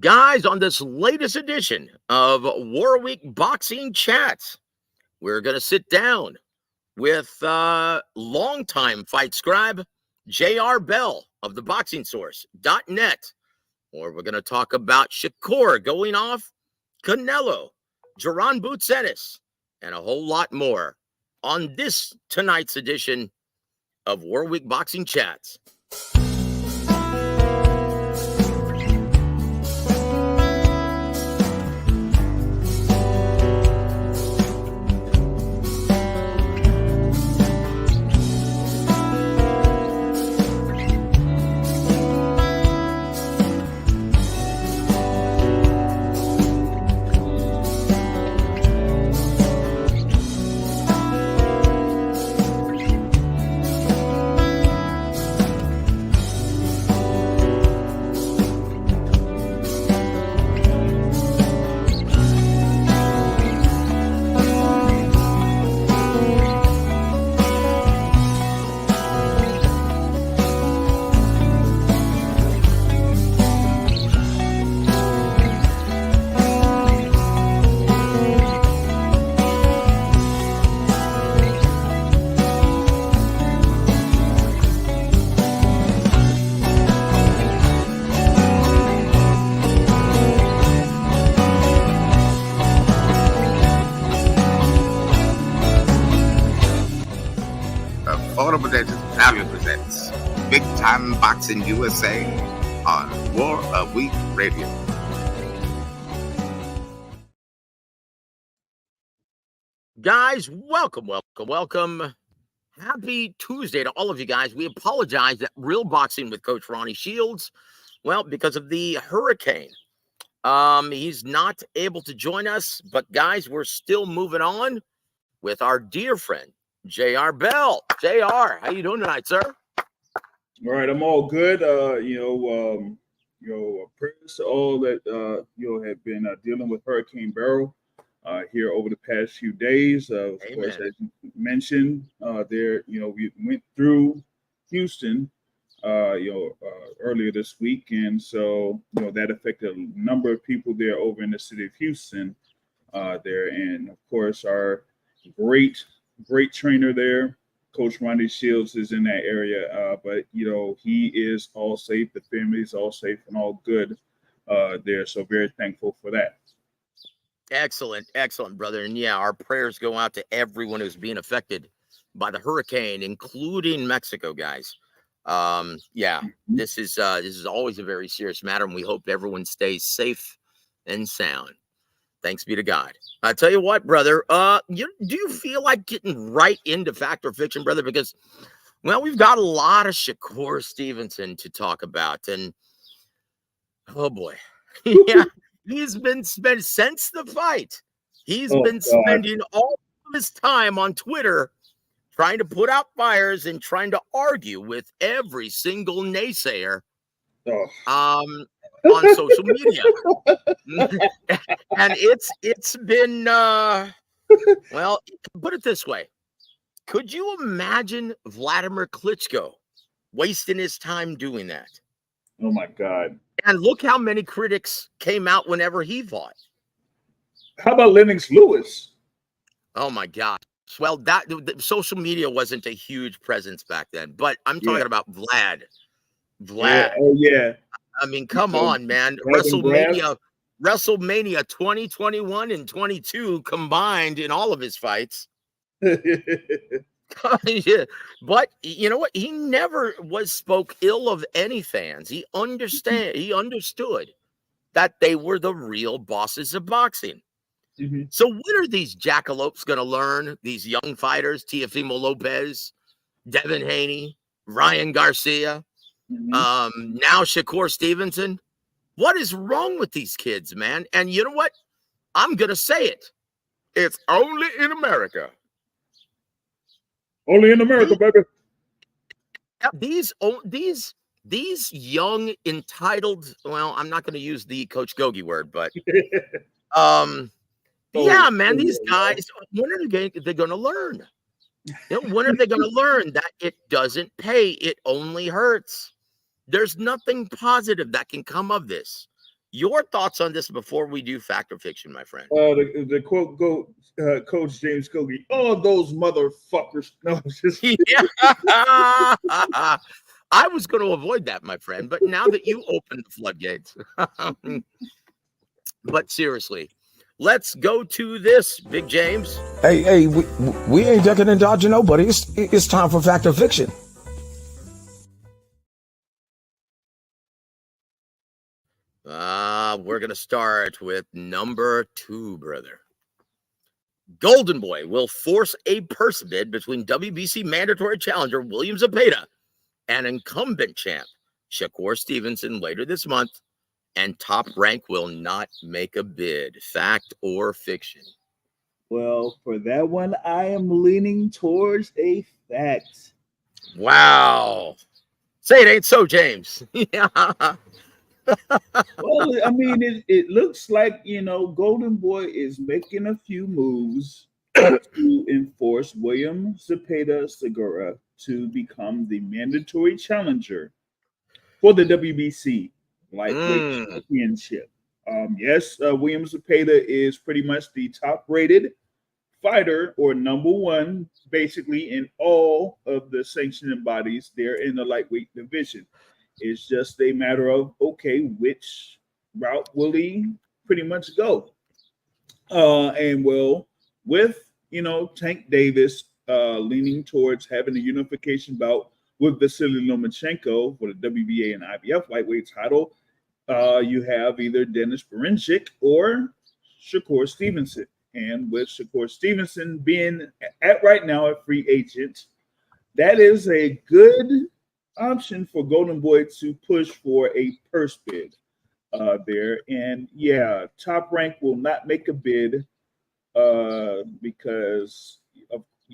Guys, on this latest edition of Warwick Boxing Chats, we're going to sit down with longtime fight scribe J.R. Bell of the BoxingSource.net, or we're going to talk about Shakur going off Canelo, Jaron Boots Ennis, and a whole lot more on this tonight's edition of Warwick Boxing Chats. Proudly presents Big Time Boxing USA on WAW Radio. Guys, welcome. Happy Tuesday to all of you guys. We apologize that Real Boxing with Coach Ronnie Shields, well, because of the hurricane, he's not able to join us. But guys, we're still moving on with our dear friend J.R. Bell. J.R., how you doing tonight, sir? All right, I'm all good. Prayers to all that have been dealing with Hurricane Beryl here over the past few days. Of course, as you mentioned, we went through Houston, earlier this week, and so that affected a number of people there over in the city of Houston. And of course, our great trainer there, Coach Ronnie Shields, is in that area, but he is all safe. The family is all safe and all good there. So very thankful for that. Excellent, brother. And yeah, our prayers go out to everyone who's being affected by the hurricane, including Mexico, guys. This is always a very serious matter, and we hope everyone stays safe and sound. Thanks be to God. I tell you what, brother, do you feel like getting right into fact or fiction, brother? Because, well, we've got a lot of Shakur Stevenson to talk about. And, oh, boy. Yeah, he's been spent since the fight. He's been spending all of his time on Twitter trying to put out fires and trying to argue with every single naysayer. On social media. And it's been well, put it this way. Could you imagine Vladimir Klitschko wasting his time doing that? Oh my God. And look how many critics came out whenever he fought. How about Lennox Lewis? Oh my gosh. Well, the social media wasn't a huge presence back then, but I'm talking about Vlad. Yeah. Oh yeah. I mean, come on, man. WrestleMania 2021 and 22 combined in all of his fights. Yeah. But you know what? He never spoke ill of any fans. He understood that they were the real bosses of boxing. Mm-hmm. So when are these jackalopes going to learn, these young fighters, Teofimo Lopez, Devin Haney, Ryan Garcia, now Shakur Stevenson? What is wrong with these kids, man? And you know what? I'm going to say it. It's only in America. Only in America, baby. These young, entitled, well, I'm not going to use the Coach Gogi word, but yeah, man, these guys, when are they going to learn? When are they going to learn that it doesn't pay? It only hurts. There's nothing positive that can come of this. Your thoughts on this before we do fact or fiction, my friend? The quote go Coach James Kogi. Oh, those motherfuckers! No, it's just Yeah. I was going to avoid that, my friend, but now that you opened the floodgates. But seriously, let's go to this, Big James. Hey, we ain't ducking and dodging nobody. It's time for fact or fiction. We're going to start with number 2, brother. Golden Boy will force a purse bid between WBC mandatory challenger William Zepeda and incumbent champ Shakur Stevenson later this month, and Top Rank will not make a bid. Fact or fiction? well, for that one, I am leaning towards a fact. Wow. Say it ain't so, James. Yeah. Well, I mean, it looks like, Golden Boy is making a few moves to enforce William Zepeda Segura to become the mandatory challenger for the WBC lightweight championship. Yes, William Zepeda is pretty much the top rated fighter, or number one, basically in all of the sanctioning bodies there in the lightweight division. It's just a matter of, okay, which route will he pretty much go? And well, with Tank Davis leaning towards having a unification bout with Vasily Lomachenko for the WBA and IBF lightweight title, you have either Dennis Berinchik or Shakur Stevenson. And with Shakur Stevenson being at right now a free agent, that is a good option for Golden Boy to push for a purse bid there. And yeah, Top Rank will not make a bid because,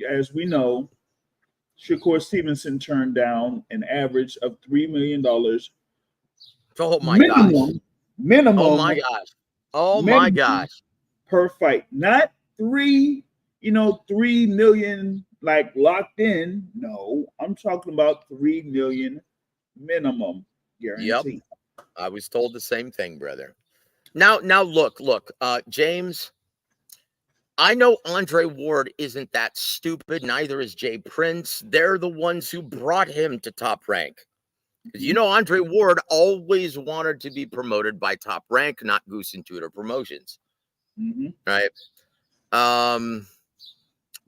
as we know, Shakur Stevenson turned down an average of $3 million. Oh my gosh. Minimum. Oh my gosh. Oh my gosh. Per fight. Not 3 million like locked in. No, I'm talking about 3 million minimum guarantee. Yep. I was told the same thing, brother. Now look, James, I know Andre Ward isn't that stupid. Neither is Jay Prince. They're the ones who brought him to Top Rank. Because Andre Ward always wanted to be promoted by Top Rank, not Goose and Tudor Promotions. Right?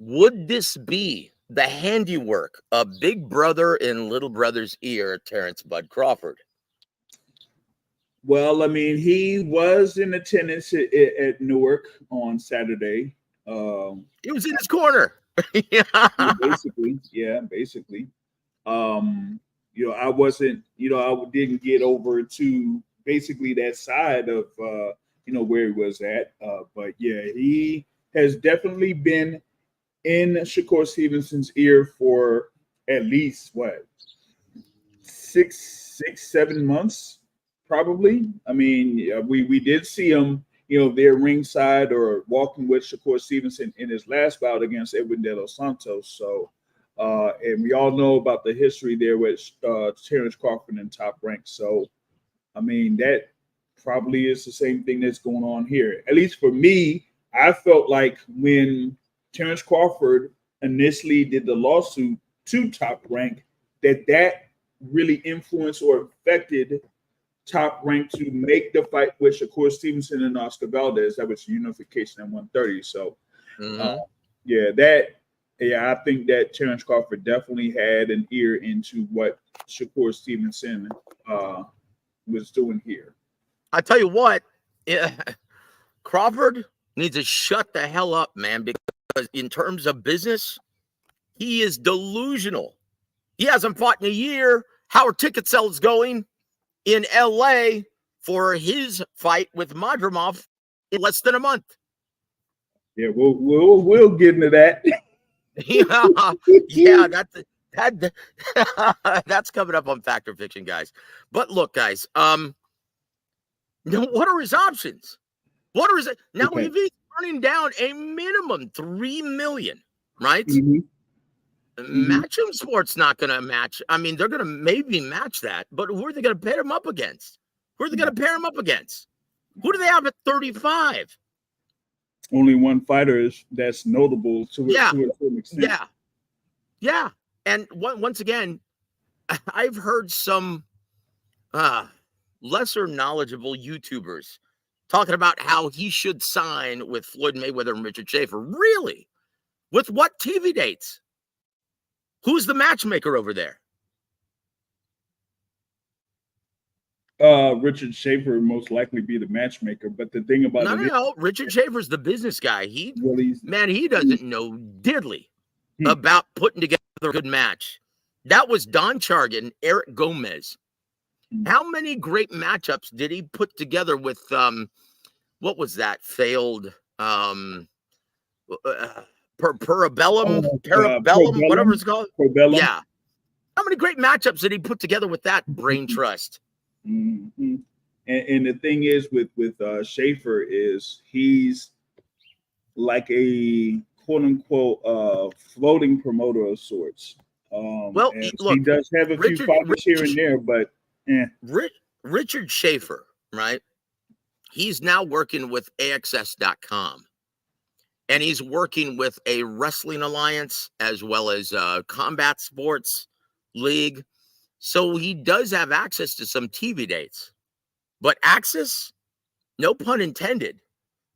Would this be the handiwork of Big Brother in Little Brother's ear, Terrence Bud Crawford? Well, I mean, he was in attendance at Newark on Saturday. He was in his corner. Basically. I wasn't, I didn't get over to basically that side of, where he was at. But yeah, he has definitely been in Shakur Stevenson's ear for at least 6-7 months, probably. I mean, we did see him, there ringside or walking with Shakur Stevenson in his last bout against Edwin De Los Santos. So, and we all know about the history there with Terrence Crawford and Top Rank. So, I mean, that probably is the same thing that's going on here. At least for me, I felt like when Terrence Crawford initially did the lawsuit to Top Rank, that really influenced or affected Top Rank to make the fight with Shakur Stevenson and Oscar Valdez. That was unification at 130. So, I think that Terrence Crawford definitely had an ear into what Shakur Stevenson was doing here. I tell you what, Crawford needs to shut the hell up, man, because in terms of business, he is delusional. He hasn't fought in a year. How are ticket sales going in LA for his fight with Madrimov in less than a month? Yeah, we'll get into that. That's coming up on Fact or Fiction, guys. But look, guys, what are his options? What are his now? If he's turning down a minimum $3 million, right? Matchroom Sports not going to match. I mean, they're going to maybe match that, but who are they going to pair him up against? Who are they going to pair him up against? Who do they have at 35? Only one fighter that's notable to Yeah. to a certain extent. Yeah. And once again, I've heard some lesser knowledgeable YouTubers talking about how he should sign with Floyd Mayweather and Richard Schaefer. Really? With what TV dates? Who's the matchmaker over there? Richard Schaefer would most likely be the matchmaker, but the thing about No. Richard Schaefer's the business guy. He doesn't know diddly about putting together a good match. That was Don Chargan, Eric Gomez. How many great matchups did he put together with what was that failed Parabellum, whatever it's called? Probellum. Yeah. How many great matchups did he put together with that brain trust? Mm-hmm. And the thing is with Schaefer is he's like a quote unquote floating promoter of sorts. Well, look, he does have a few fighters here and there, but Richard Schaefer, right? He's now working with AXS.com. And he's working with a wrestling alliance as well as combat sports league. So he does have access to some TV dates. But access, no pun intended.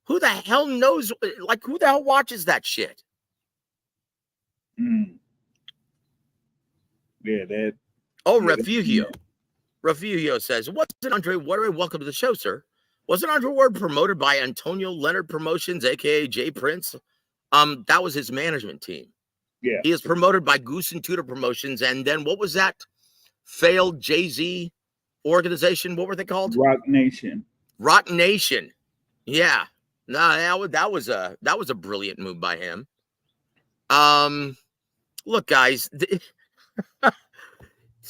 Who the hell knows? Like, who the hell watches that shit? Yeah, that. Oh, Refugio. Refugio says, wasn't Andre Ward, welcome to the show, sir. Wasn't Andre Ward promoted by Antonio Leonard Promotions, a.k.a. Jay Prince? That was his management team. Yeah. He is promoted by Goose and Tudor Promotions. And then what was that failed Jay-Z organization? What were they called? Rock Nation. Rock Nation. Yeah. No, that was a brilliant move by him. Look, guys,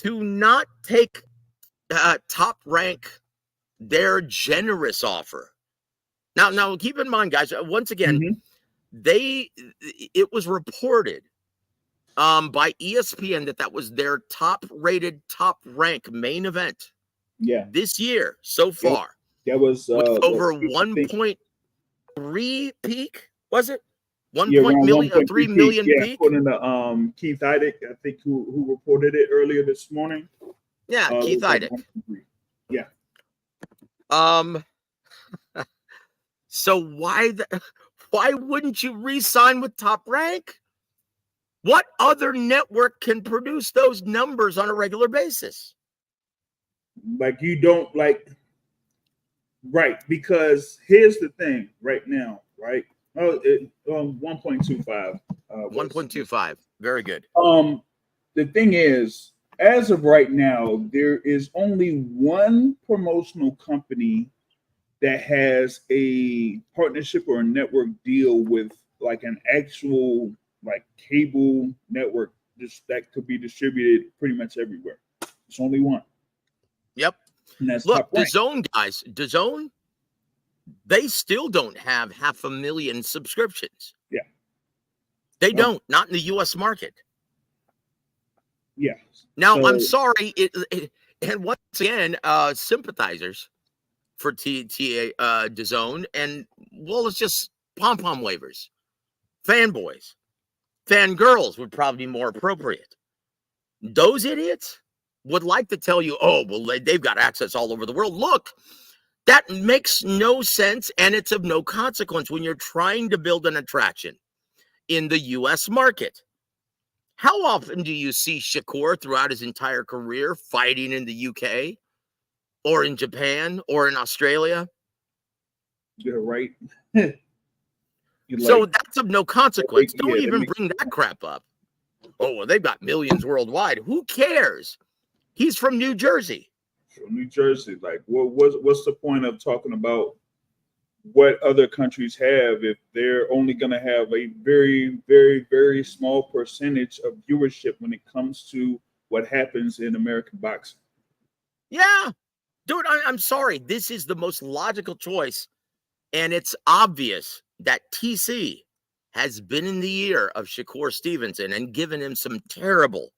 to not take Top Rank their generous offer. Now keep in mind, guys, once again, it was reported by ESPN that was their top rated, top rank main event. Yeah. This year so far. That was over 1.3 peak, was it? 3 million peak. According to Keith Heidick, I think who reported it earlier this morning. Yeah, Keith Heidick. Yeah. So why wouldn't you re-sign with Top Rank? What other network can produce those numbers on a regular basis? Like you don't like, right? Because here's the thing, right now, right? 1.25. 1.25. Very good. The thing is, as of right now, there is only one promotional company that has a partnership or a network deal with like an actual like cable network that could be distributed pretty much everywhere. It's only one. Yep. And that's Look, DAZN, guys, DAZN, they still don't have 500,000 subscriptions. Yeah. They don't, not in the U.S. market. Yeah. Now, I'm sorry. And once again, sympathizers for DAZN, and well, it's just pom-pom wavers, fanboys, fangirls would probably be more appropriate. Those idiots would like to tell you, oh, well, they've got access all over the world. Look, that makes no sense, and it's of no consequence when you're trying to build an attraction in the U.S. market. How often do you see Shakur throughout his entire career fighting in the UK or in Japan or in Australia? You're right. So that's of no consequence. Don't even bring that crap up. Oh, well, they've got millions worldwide. Who cares? He's from New Jersey. From New Jersey. Like, what's the point of talking about what other countries have if they're only going to have a very, very, very small percentage of viewership when it comes to what happens in American boxing? Yeah. Dude, I'm sorry. This is the most logical choice. And it's obvious that TC has been in the ear of Shakur Stevenson and given him some terrible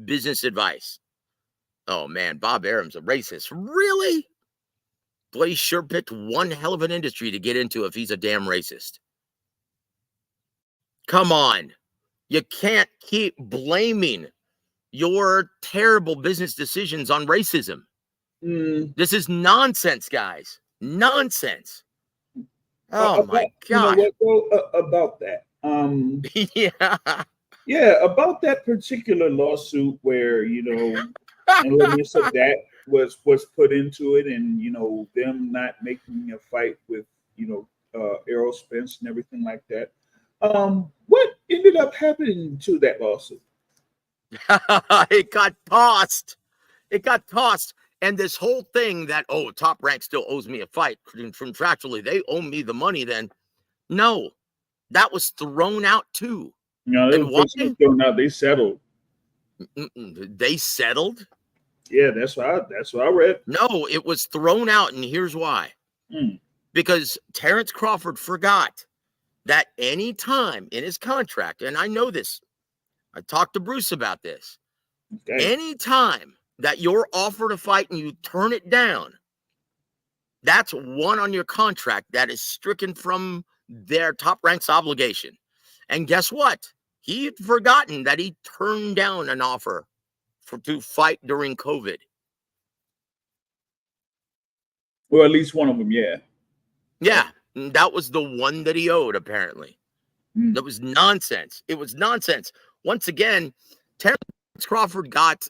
business advice. Oh, man, Bob Arum's a racist. Really? Blaze sure picked one hell of an industry to get into if he's a damn racist. Come on. You can't keep blaming your terrible business decisions on racism. This is nonsense, guys. Nonsense. Oh my gosh. You know what, though, about that? Yeah. Yeah, about that particular lawsuit where, you know, elements of that was put into it, and, you know, them not making a fight with, you know, Errol Spence and everything like that. What ended up happening to that lawsuit? It got tossed. It got tossed. And this whole thing that, oh, Top Rank still owes me a fight contractually, they owe me the money then. No, that was thrown out too. You know, And why? thrown out, they settled. They settled? Yeah, that's what I read. No, it was thrown out, and here's why. Because Terrence Crawford forgot that any time in his contract, and I know this, I talked to Bruce about this, any time that you're offered a fight and you turn it down, that's one on your contract that is stricken from their Top Rank's obligation. And guess what? He had forgotten that he turned down an offer to fight during COVID. Well, at least one of them, yeah. Yeah, that was the one that he owed, apparently. That was nonsense. It was nonsense. Once again, Terrence Crawford got,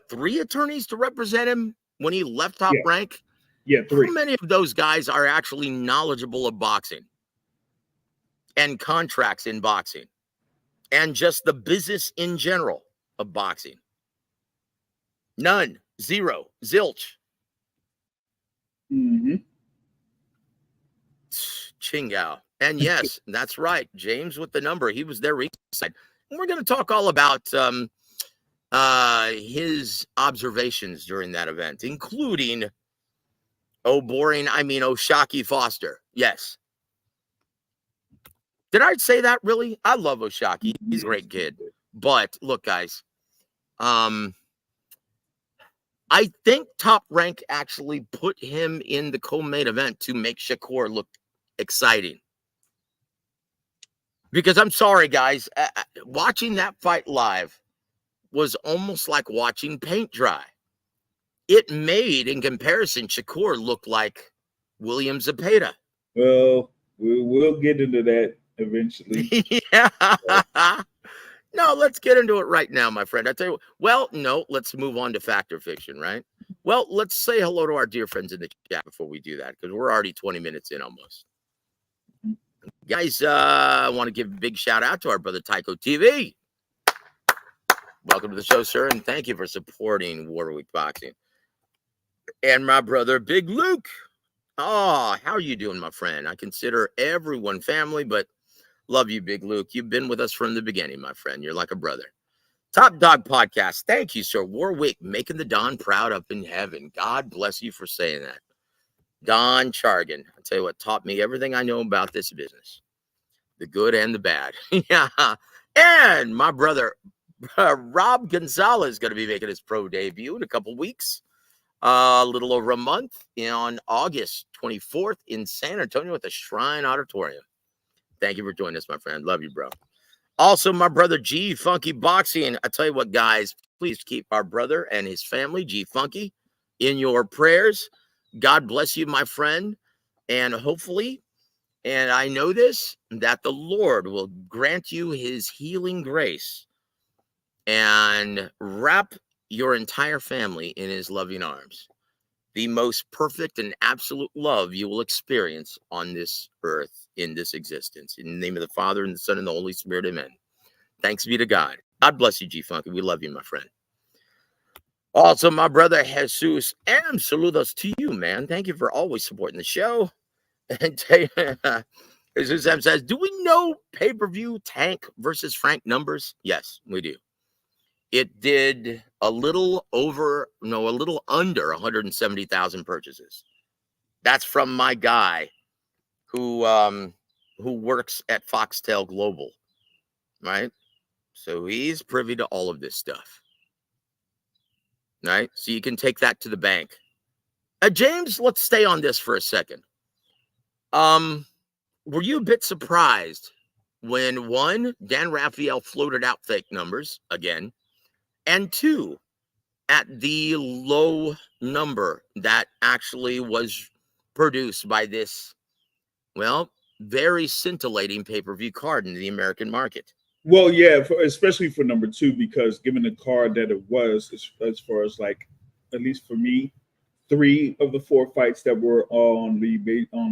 3 attorneys to represent him when he left Top Rank? Yeah, 3. How many of those guys are actually knowledgeable of boxing and contracts in boxing and just the business in general of boxing? None. Zero. Zilch. Chingao. And yes, that's right. James with the number. He was there recently. And we're going to talk all about his observations during that event, including Shaki Foster. Yes. Did I say that really? I love Oshaki. He's a great kid. But look, guys, I think Top Rank actually put him in the co-main event to make Shakur look exciting. Because I'm sorry, guys, watching that fight live was almost like watching paint dry. It made, in comparison, Shakur look like William Zepeda. Well, we'll get into that eventually. Yeah. No, let's get into it right now, my friend. I tell you, well, no, let's move on to Fact or Fiction, right? Well, let's say hello to our dear friends in the chat before we do that, because we're already 20 minutes in almost. Guys, I want to give a big shout out to our brother Tycho TV. Welcome to the show, sir, and thank you for supporting Warwick Boxing. And my brother Big Luke. Oh, how are you doing, my friend? I consider everyone family, but love you, Big Luke. You've been with us from the beginning, my friend. You're like a brother. Top Dog Podcast. Thank you, sir. Warwick, making the Don proud up in heaven. God bless you for saying that. Don Chargan. I'll tell you what, taught me everything I know about this business. The good and the bad. Yeah. And my brother, Rob Gonzalez, is going to be making his pro debut in a couple weeks. A little over a month on August 24th in San Antonio at the Shrine Auditorium. Thank you for joining us, my friend. Love you, bro. Also, my brother G Funky Boxing. I tell you what, guys, please keep our brother and his family, G Funky, in your prayers. God bless you, my friend. And hopefully, and I know this, that the Lord will grant you his healing grace and wrap your entire family in his loving arms. The most perfect and absolute love you will experience on this earth, in this existence. In the name of the Father, and the Son, and the Holy Spirit, amen. Thanks be to God. God bless you, G Funky. We love you, my friend. Also, my brother Jesus, and saludos to you, man. Thank you for always supporting the show. And Jesus M says, do we know pay-per-view Tank versus Frank numbers? Yes, we do. It did a little under 170,000 purchases. That's from my guy who works at Foxtel Global, right? So he's privy to all of this stuff, right? So you can take that to the bank James, let's stay on this for a second. Were you a bit surprised when, one, Dan Raphael floated out fake numbers again, and two, at the low number that actually was produced by this, well, very scintillating pay-per-view card in the American market? Well, yeah, especially for number two, because given the card that it was, as far as like, at least for me, three of the four fights that were on the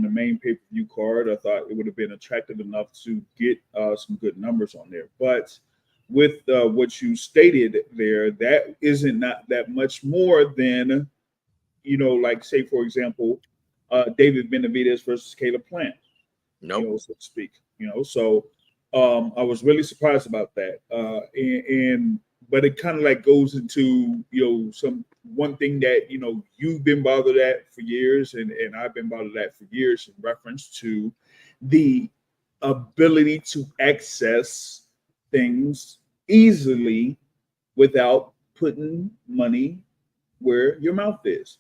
main pay-per-view card, I thought it would have been attractive enough to get some good numbers on there. But with what you stated there, that isn't not that much more than, like say for example, David Benavidez versus Caleb Plant, Nope. so to speak. So I was really surprised about that. But it kind of like goes into some one thing that you've been bothered at for years, and I've been bothered at for years in reference to the ability to access things easily without putting money where your mouth is.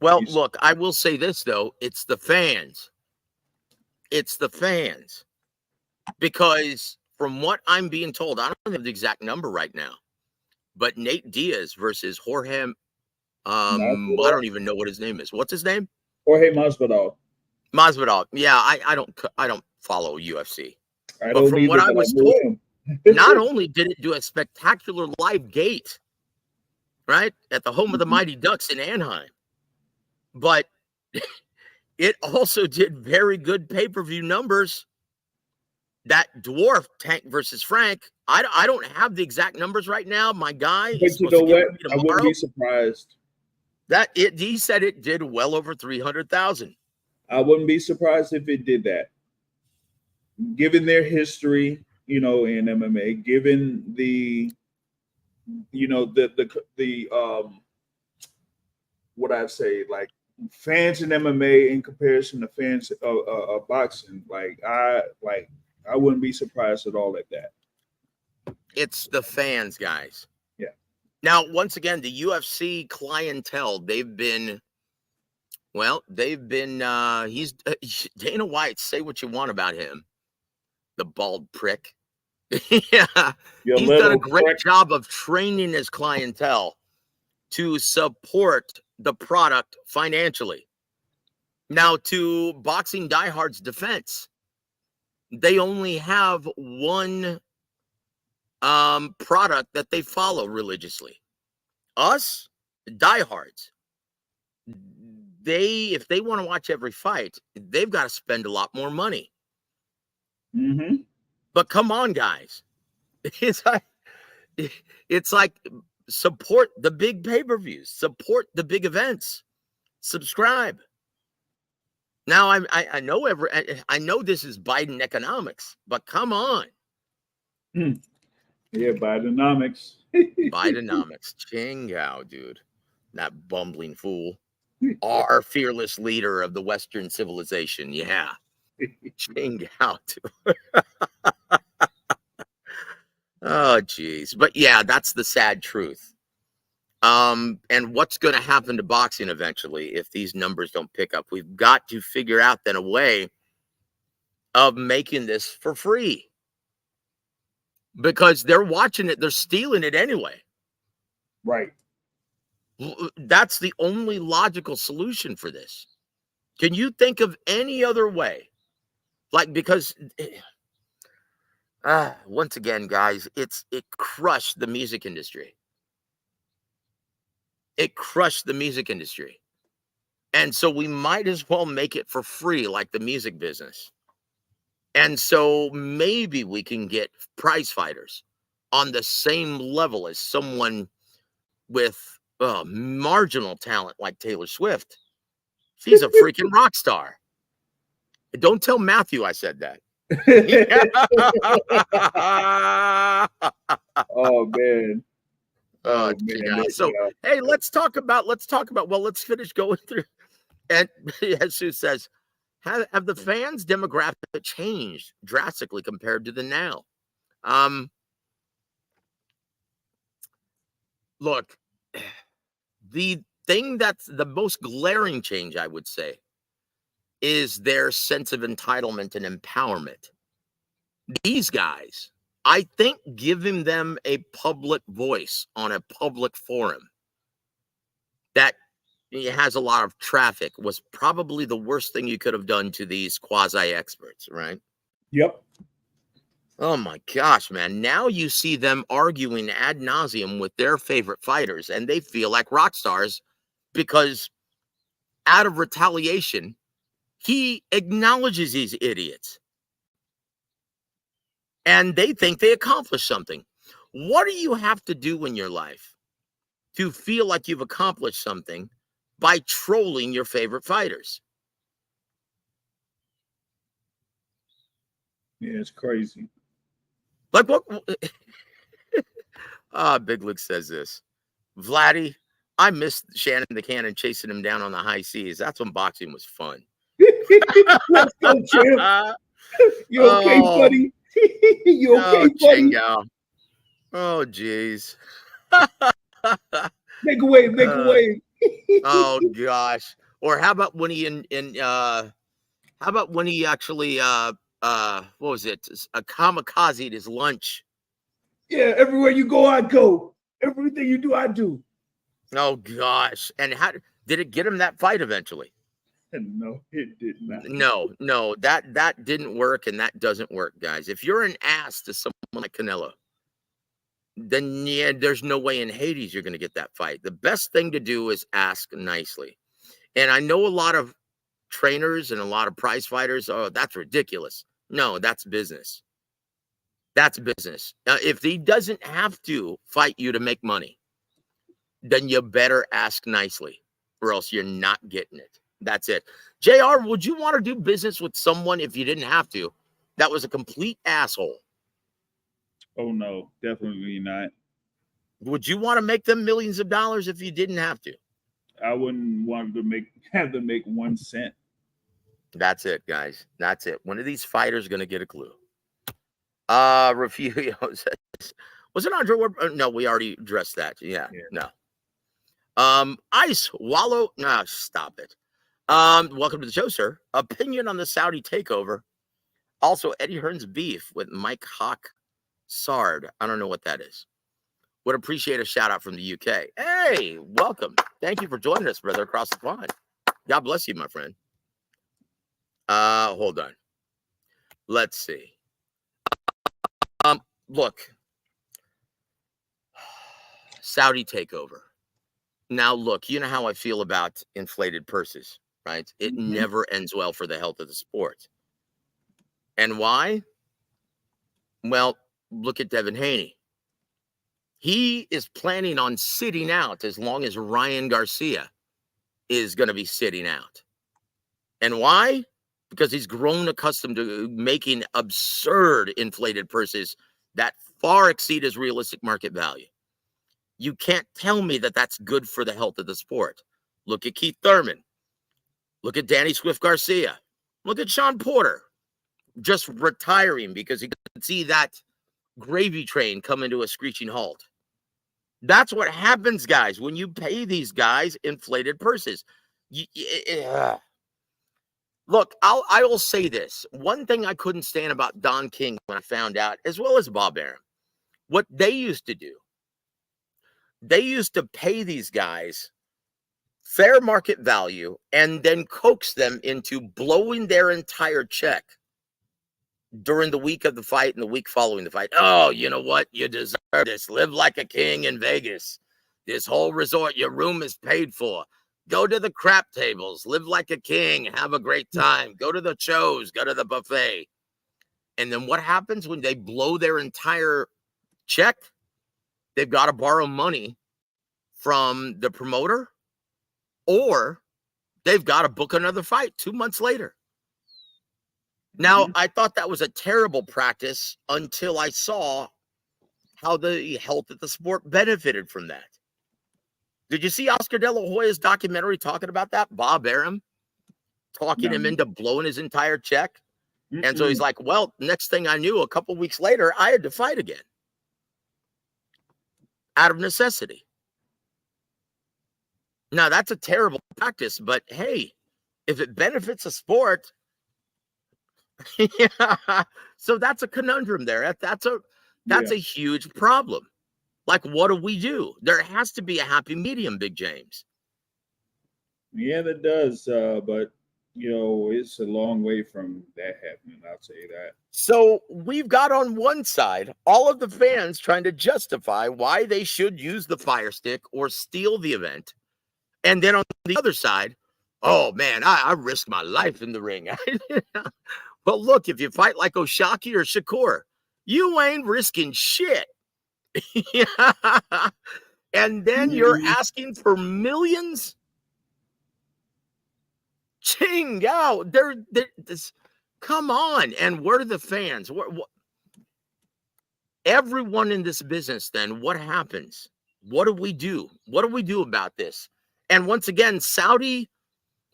Well, look, I will say this though, it's the fans. It's the fans. Because from what I'm being told, I don't have the exact number right now, but Nate Diaz versus Jorge, I don't even know what his name is. What's his name? Jorge Masvidal. Masvidal. Yeah, I don't follow UFC. But from what I was told, not only did it do a spectacular live gate, right, at the home of the Mighty Ducks in Anaheim, but it also did very good pay-per-view numbers that dwarfed Tank versus Frank. I don't have the exact numbers right now. My guy, but you know what? I wouldn't be surprised. He said it did well over 300,000. I wouldn't be surprised if it did that, given their history, in MMA, given the, what I'd say, like fans in MMA in comparison to fans of boxing. I wouldn't be surprised at all at that. It's the fans, guys. Yeah. Now, once again, the UFC clientele, they've been, he's Dana White, say what you want about him. The bald prick. Yeah. He's done a great job of training his clientele to support the product financially. Now, to boxing diehards' defense, they only have one product that they follow religiously. Us, diehards, if they want to watch every fight, they've got to spend a lot more money. Mm-hmm. But come on, guys. It's like support the big pay-per-views, support the big events, subscribe. Now I know I know this is Biden economics, but come on. Yeah, Bidenomics. Bidenomics. Chingao, dude. That bumbling fool. Our fearless leader of the Western civilization. Yeah. Chingao, dude. Oh, geez. But yeah, that's the sad truth. And what's going to happen to boxing eventually if these numbers don't pick up? We've got to figure out then a way of making this for free. Because they're watching it, they're stealing it anyway. Right. That's the only logical solution for this. Can you think of any other way? Because once again, guys, it crushed the music industry. It crushed the music industry. And so we might as well make it for free, like the music business. And so maybe we can get prize fighters on the same level as someone with marginal talent like Taylor Swift. She's a freaking rock star. Don't tell Matthew I said that. Oh man. Oh man. So hey, let's talk about let's finish going through. And Jesus says, have the fans' demographic changed drastically compared to the now? Look, the thing that's the most glaring change, I would say, is their sense of entitlement and empowerment. These guys, I think giving them a public voice on a public forum that has a lot of traffic was probably the worst thing you could have done to these quasi-experts, right? Yep. Oh my gosh, man. Now you see them arguing ad nauseum with their favorite fighters, and they feel like rock stars because out of retaliation, he acknowledges these idiots. And they think they accomplished something. What do you have to do in your life to feel like you've accomplished something by trolling your favorite fighters? Yeah, it's crazy. Like what? Big Luke says this. Vladdy, I missed Shannon the Cannon chasing him down on the high seas. That's when boxing was fun. Let's go, champ. You okay, buddy? You okay, buddy? Chingo. Oh, jeez. Make a wave, make a wave. Oh gosh. Or how about when he how about when he actually what was it? A kamikaze his lunch. Yeah, everywhere you go, I go. Everything you do, I do. Oh gosh. And how did it get him that fight eventually? No, it did not. No, that didn't work, and that doesn't work, guys. If you're an ass to someone like Canelo, then yeah, there's no way in Hades you're going to get that fight. The best thing to do is ask nicely. And I know a lot of trainers and a lot of prize fighters, oh, that's ridiculous. No, that's business. That's business. If he doesn't have to fight you to make money, then you better ask nicely, or else you're not getting it. That's it. JR, would you want to do business with someone if you didn't have to? That was a complete asshole. Oh, no, definitely not. Would you want to make them millions of dollars if you didn't have to? I wouldn't want to have to make 1 cent. That's it, guys. That's it. When are these fighters going to get a clue? Refugio says, was it Andre Ward? No, we already addressed that. Yeah. No. Ice Wallow. No, stop it. Welcome to the show, sir. Opinion on the Saudi takeover. Also, Eddie Hearn's beef with Mike Hawk Sard. I don't know what that is. Would appreciate a shout out from the UK. Hey, welcome. Thank you for joining us, brother, across the pond. God bless you, my friend. Hold on. Let's see. Look. Saudi takeover. Now, look, you know how I feel about inflated purses, right? It never ends well for the health of the sport. And why? Well, look at Devin Haney. He is planning on sitting out as long as Ryan Garcia is going to be sitting out. And why? Because he's grown accustomed to making absurd inflated purses that far exceed his realistic market value. You can't tell me that that's good for the health of the sport. Look at Keith Thurman. Look at Danny Swift Garcia. Look at Sean Porter just retiring because he could see that gravy train come into a screeching halt. That's what happens, guys, when you pay these guys inflated purses. Look, I will say this. One thing I couldn't stand about Don King when I found out, as well as Bob Arum, what they used to do, they used to pay these guys fair market value and then coax them into blowing their entire check during the week of the fight and the week following the fight. Oh, you know what? You deserve this. Live like a king in Vegas. This whole resort, your room is paid for. Go to the crap tables. Live like a king. Have a great time. Go to the shows. Go to the buffet. And then what happens when they blow their entire check? They've got to borrow money from the promoter, or they've got to book another fight 2 months later. Now, I thought that was a terrible practice until I saw how the health of the sport benefited from that. Did you see Oscar De La Hoya's documentary talking about that? Bob Arum talking him into blowing his entire check. And so he's like, well, next thing I knew, a couple weeks later, I had to fight again out of necessity. Now, that's a terrible practice, but hey, if it benefits a sport, yeah. So that's a conundrum there. That's Yeah. a huge problem. Like, what do we do? There has to be a happy medium, Big James. Yeah, that does. But you know, it's a long way from that happening. I'll tell you that. So we've got on one side all of the fans trying to justify why they should use the Fire Stick or steal the event. And then on the other side, oh man, I risk my life in the ring. But look, if you fight like Oshaki or Shakur, you ain't risking shit. And then you're Mhm. asking for millions? Ching out. This, come on. And where are the fans? Everyone in this business, then what happens? What do we do? What do we do about this? And once again, Saudi,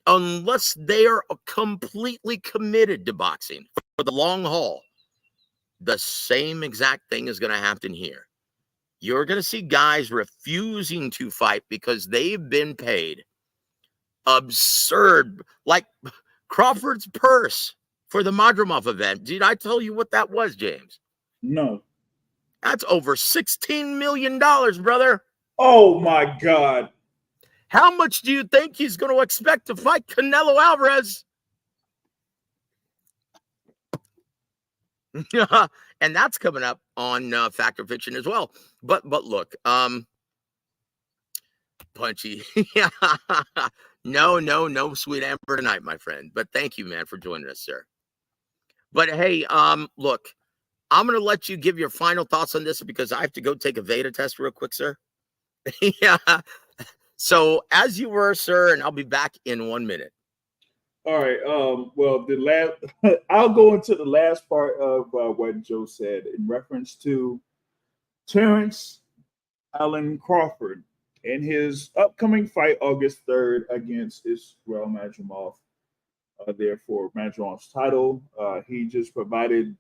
unless they are completely committed to boxing for the long haul, the same exact thing is going to happen here. You're going to see guys refusing to fight because they've been paid absurd, like Crawford's purse for the Madrimov event. Did I tell you what that was, James? No. That's over $16 million, brother. Oh my God. How much do you think he's going to expect to fight Canelo Alvarez? And that's coming up on Fact or Fiction as well. But look, Punchy. No, sweet amber tonight, my friend. But thank you, man, for joining us, sir. But hey, look, I'm gonna let you give your final thoughts on this because I have to go take a Veda test real quick, sir. Yeah. So as you were, sir, and I'll be back in 1 minute. All right. Well, the last I'll go into the last part of what Joe said in reference to Terrence Allen Crawford in his upcoming fight August 3rd against Israel Madrimov. Therefore, Madrimov's title. He just provided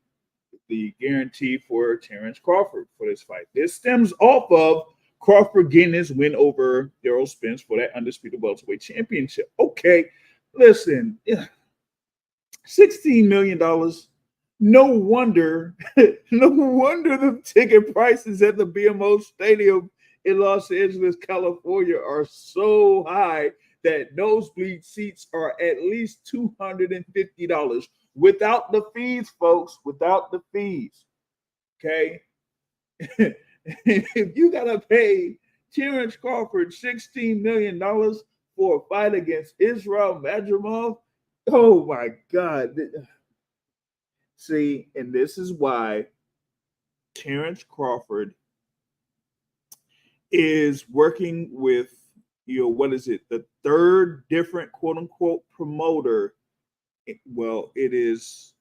the guarantee for Terrence Crawford for this fight. This stems off of Crawford getting his win over Errol Spence for that undisputed welterweight championship. Okay, listen, $16 million. No wonder, no wonder the ticket prices at the BMO Stadium in Los Angeles, California are so high that nosebleed seats are at least $250 without the fees, folks, without the fees. Okay. If you got to pay Terrence Crawford $16 million for a fight against Israel Madrimov, oh my God. See, and this is why Terrence Crawford is working with, what is it? The third different quote unquote promoter. Well, it is,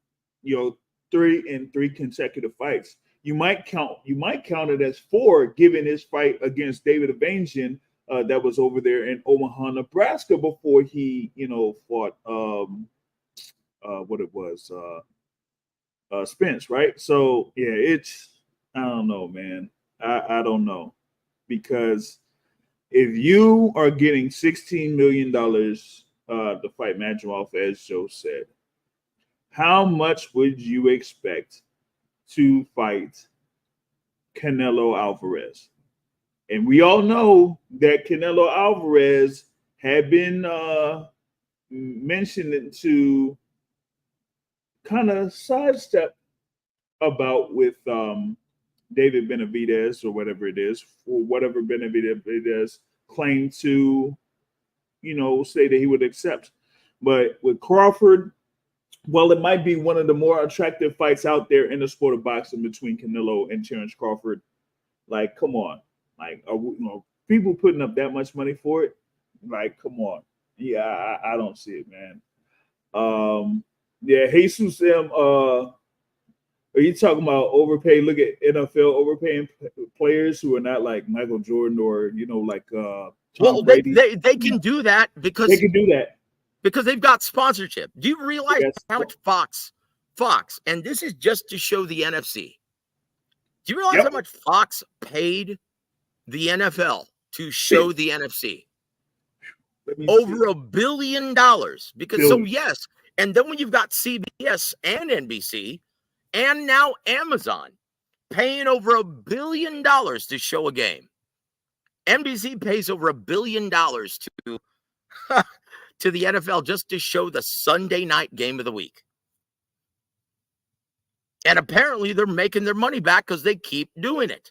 3 consecutive fights. You might count it as 4, given his fight against David Evangian that was over there in Omaha, Nebraska, before he, fought what it was, Spence, right? So yeah, it's, I don't know, man. I don't know, because if you are getting $16 million to fight Madrimov, as Joe said, how much would you expect to fight Canelo Alvarez? And we all know that Canelo Alvarez had been mentioned to kind of sidestep about with David Benavidez or whatever it is, or whatever Benavidez claimed to, say that he would accept. But with Crawford, well, it might be one of the more attractive fights out there in the sport of boxing between Canelo and Terrence Crawford. Like, come on. Like, people putting up that much money for it? Like, come on. Yeah, I don't see it, man. Yeah, Jesus M. Are you talking about overpaid? Look at NFL overpaying players who are not like Michael Jordan or like Tom Brady. They can do that because they can do that because they've got sponsorship. Do you realize how much Fox, and this is just to show the NFC. Do you realize how much Fox paid the NFL to show the NFC? Over $1 billion. Because so yes, and then when you've got CBS and NBC and now Amazon paying over $1 billion to show a game. NBC pays over $1 billion to to the NFL just to show the Sunday night game of the week. And apparently they're making their money back because they keep doing it.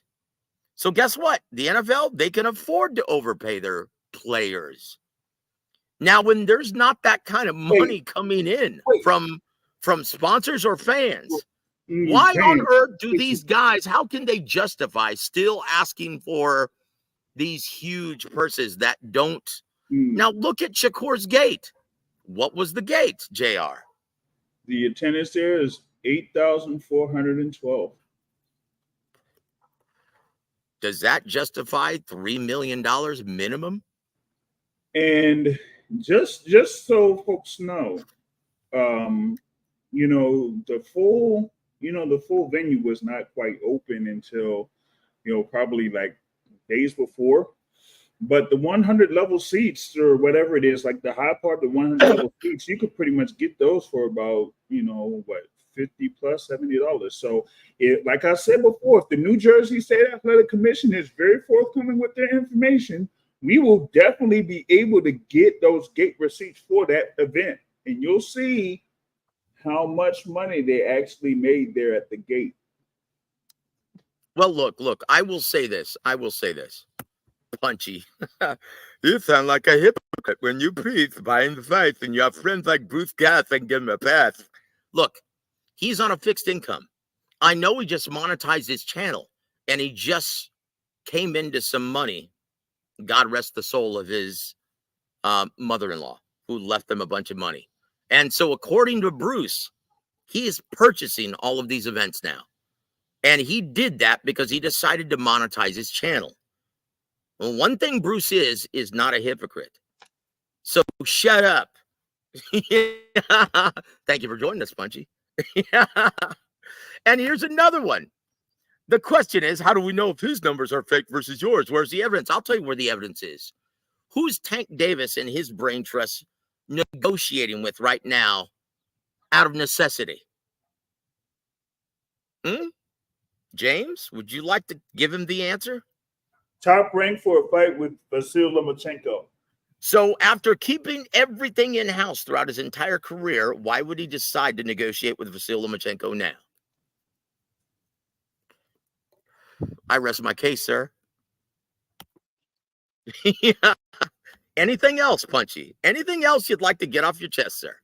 So guess what? The NFL, they can afford to overpay their players. Now, when there's not that kind of money coming in from sponsors or fans, why on earth do these guys, how can they justify still asking for these huge purses that don't? Now, look at Shakur's gate. What was the gate, JR? The attendance there is 8,412. Does that justify $3 million minimum? And just so folks know, you know, the full venue was not quite open until, you know, probably like days before. But the 100 level seats or whatever it is, like the high part, the 100 level seats, you could pretty much get those for about, you know, what, $50 plus $70. So, like I said before, if the New Jersey State Athletic Commission is very forthcoming with their information, we will definitely be able to get those gate receipts for that event, and you'll see how much money they actually made there at the gate. Well, look, I will say this. Punchy. You sound like a hypocrite when you preach buying the fights and you have friends like Bruce Gass and give him a pass. Look, he's on a fixed income. I know he just monetized his channel and he just came into some money. God rest the soul of his mother-in-law who left him a bunch of money. And so according to Bruce, he is purchasing all of these events now. And he did that because he decided to monetize his channel. Well, one thing Bruce is not a hypocrite. So shut up. Thank you for joining us, Punchy. And here's another one. The question is, how do we know if his numbers are fake versus yours? Where's the evidence? I'll tell you where the evidence is. Who's Tank Davis and his brain trust negotiating with right now out of necessity? James, would you like to give him the answer? Top rank for a fight with Vasyl Lomachenko. So after keeping everything in-house throughout his entire career, why would he decide to negotiate with Vasyl Lomachenko now? I rest my case, sir. Yeah. Anything else, Punchy? Anything else you'd like to get off your chest, sir?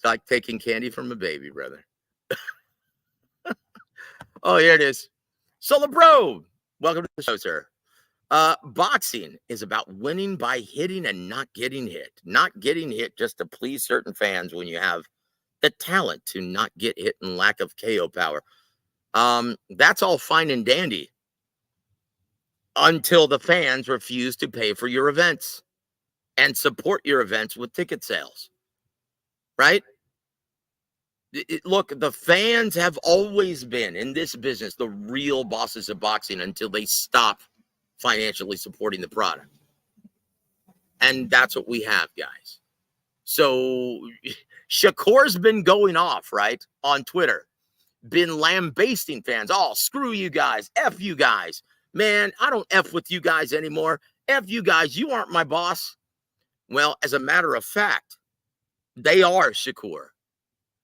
Like taking candy from a baby, brother. Oh, here it is. So, LeBro, welcome to the show, sir. Boxing is about winning by hitting and not getting hit. Not getting hit just to please certain fans when you have the talent to not get hit and lack of KO power. That's all fine and dandy until the fans refuse to pay for your events and support your events with ticket sales, right? Look, the fans have always been in this business the real bosses of boxing until they stop financially supporting the product. And that's what we have, guys. So Shakur's been going off, right, on Twitter, been lambasting fans. Oh, screw you guys. F you guys. Man, I don't F with you guys anymore. F you guys. You aren't my boss. Well, as a matter of fact, they are, Shakur.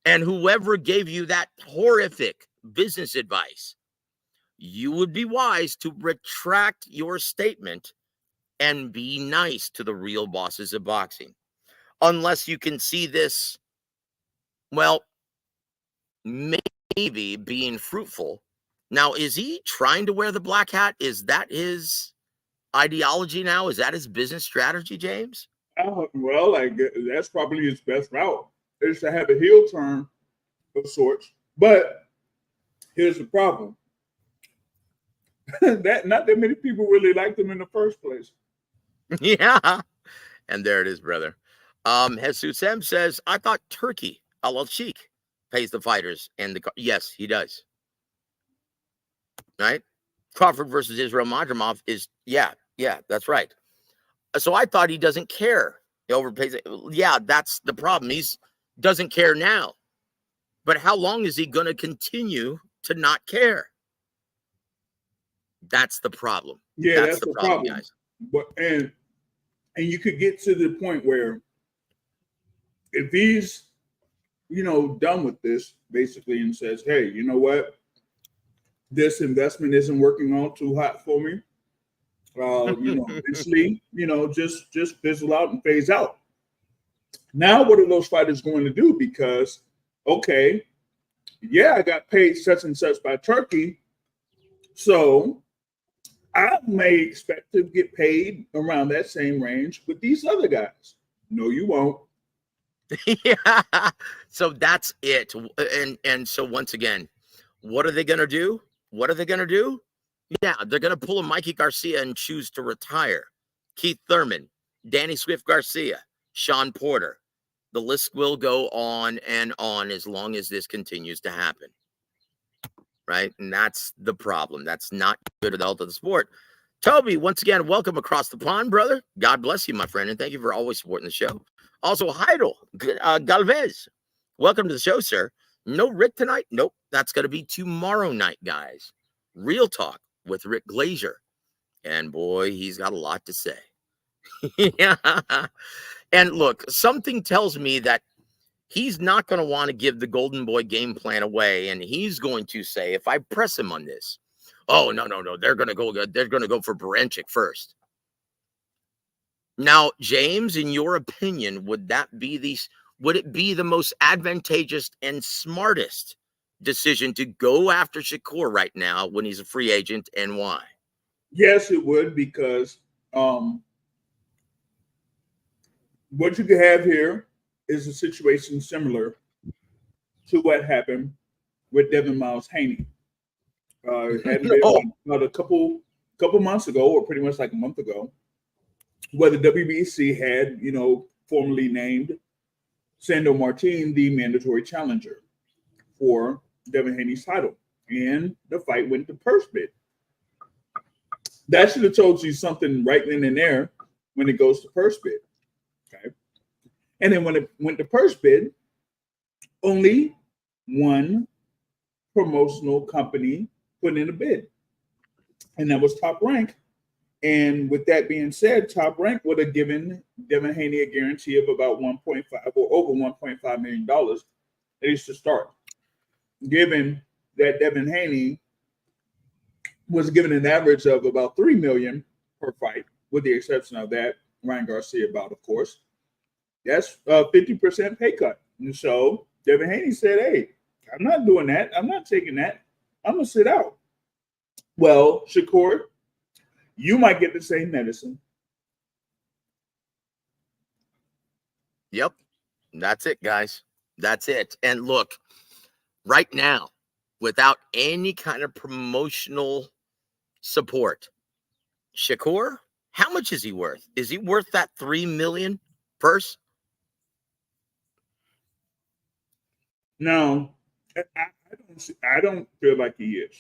And whoever gave you that horrific business advice, you would be wise to retract your statement and be nice to the real bosses of boxing. Unless you can see this, well, maybe being fruitful. Now, is he trying to wear the black hat? Is that his ideology now? Is that his business strategy, James? Well, that's probably his best route, is to have a heel turn of sorts. But here's the problem. That not that many people really liked him in the first place. Yeah. And there it is, brother. Jesus M says, I thought Turkey, Al Sheikh, pays the fighters. And yes, he does. Right? Crawford versus Israel Madrimov is, yeah, that's right. So I thought he doesn't care. He overpays it. Yeah, that's the problem. He's doesn't care now. But how long is he going to continue to not care? That's the problem. Yeah, that's the problem, problem, guys. But and you could get to the point where if he's, done with this basically and says, hey, you know what? This investment isn't working all too hot for me. Eventually, just fizzle out and phase out. Now, what are those fighters going to do? Because, okay, yeah, I got paid such and such by Turkey, so I may expect to get paid around that same range with these other guys. No, you won't. Yeah. So that's it. And so once again, what are they going to do? What are they going to do? Yeah, they're going to pull a Mikey Garcia and choose to retire. Keith Thurman, Danny Swift Garcia, Sean Porter. The list will go on and on as long as this continues to happen. Right? And that's the problem. That's not good for the health of the sport. Toby, once again, welcome across the pond, brother. God bless you, my friend, and thank you for always supporting the show. Also, Heidel Galvez, welcome to the show, sir. No Rick tonight? Nope. That's going to be tomorrow night, guys. Real talk with Rick Glazier. And boy, he's got a lot to say. Yeah. And look, something tells me that he's not going to want to give the Golden Boy game plan away. And he's going to say, if I press him on this, oh, no. They're going to go for Baranchyk first. Now, James, in your opinion, would it be the most advantageous and smartest decision to go after Shakur right now when he's a free agent, and why? Yes, it would, because what you could have here is a situation similar to what happened with Devin Miles Haney. It had been about a couple months ago, or pretty much like a month ago, where the WBC had, formally named Sandor Martin the mandatory challenger for Devin Haney's title, and the fight went to purse bid. That should have told you something right then and there when it goes to purse bid. Okay. And then when it went to purse bid, only one promotional company put in a bid, and that was Top Rank. And with that being said, Top Rank would have given Devin Haney a guarantee of about 1.5 or over $1.5 million, at least to start. Given that Devin Haney was given an average of about $3 million per fight, with the exception of that Ryan Garcia bout, of course. That's a 50% pay cut. And so Devin Haney said, hey, I'm not doing that. I'm not taking that. I'm going to sit out. Well, Shakur, you might get the same medicine. Yep. That's it, guys. That's it. And look, right now, without any kind of promotional support, Shakur, how much is he worth? Is he worth that $3 million purse? No, I don't feel like he is.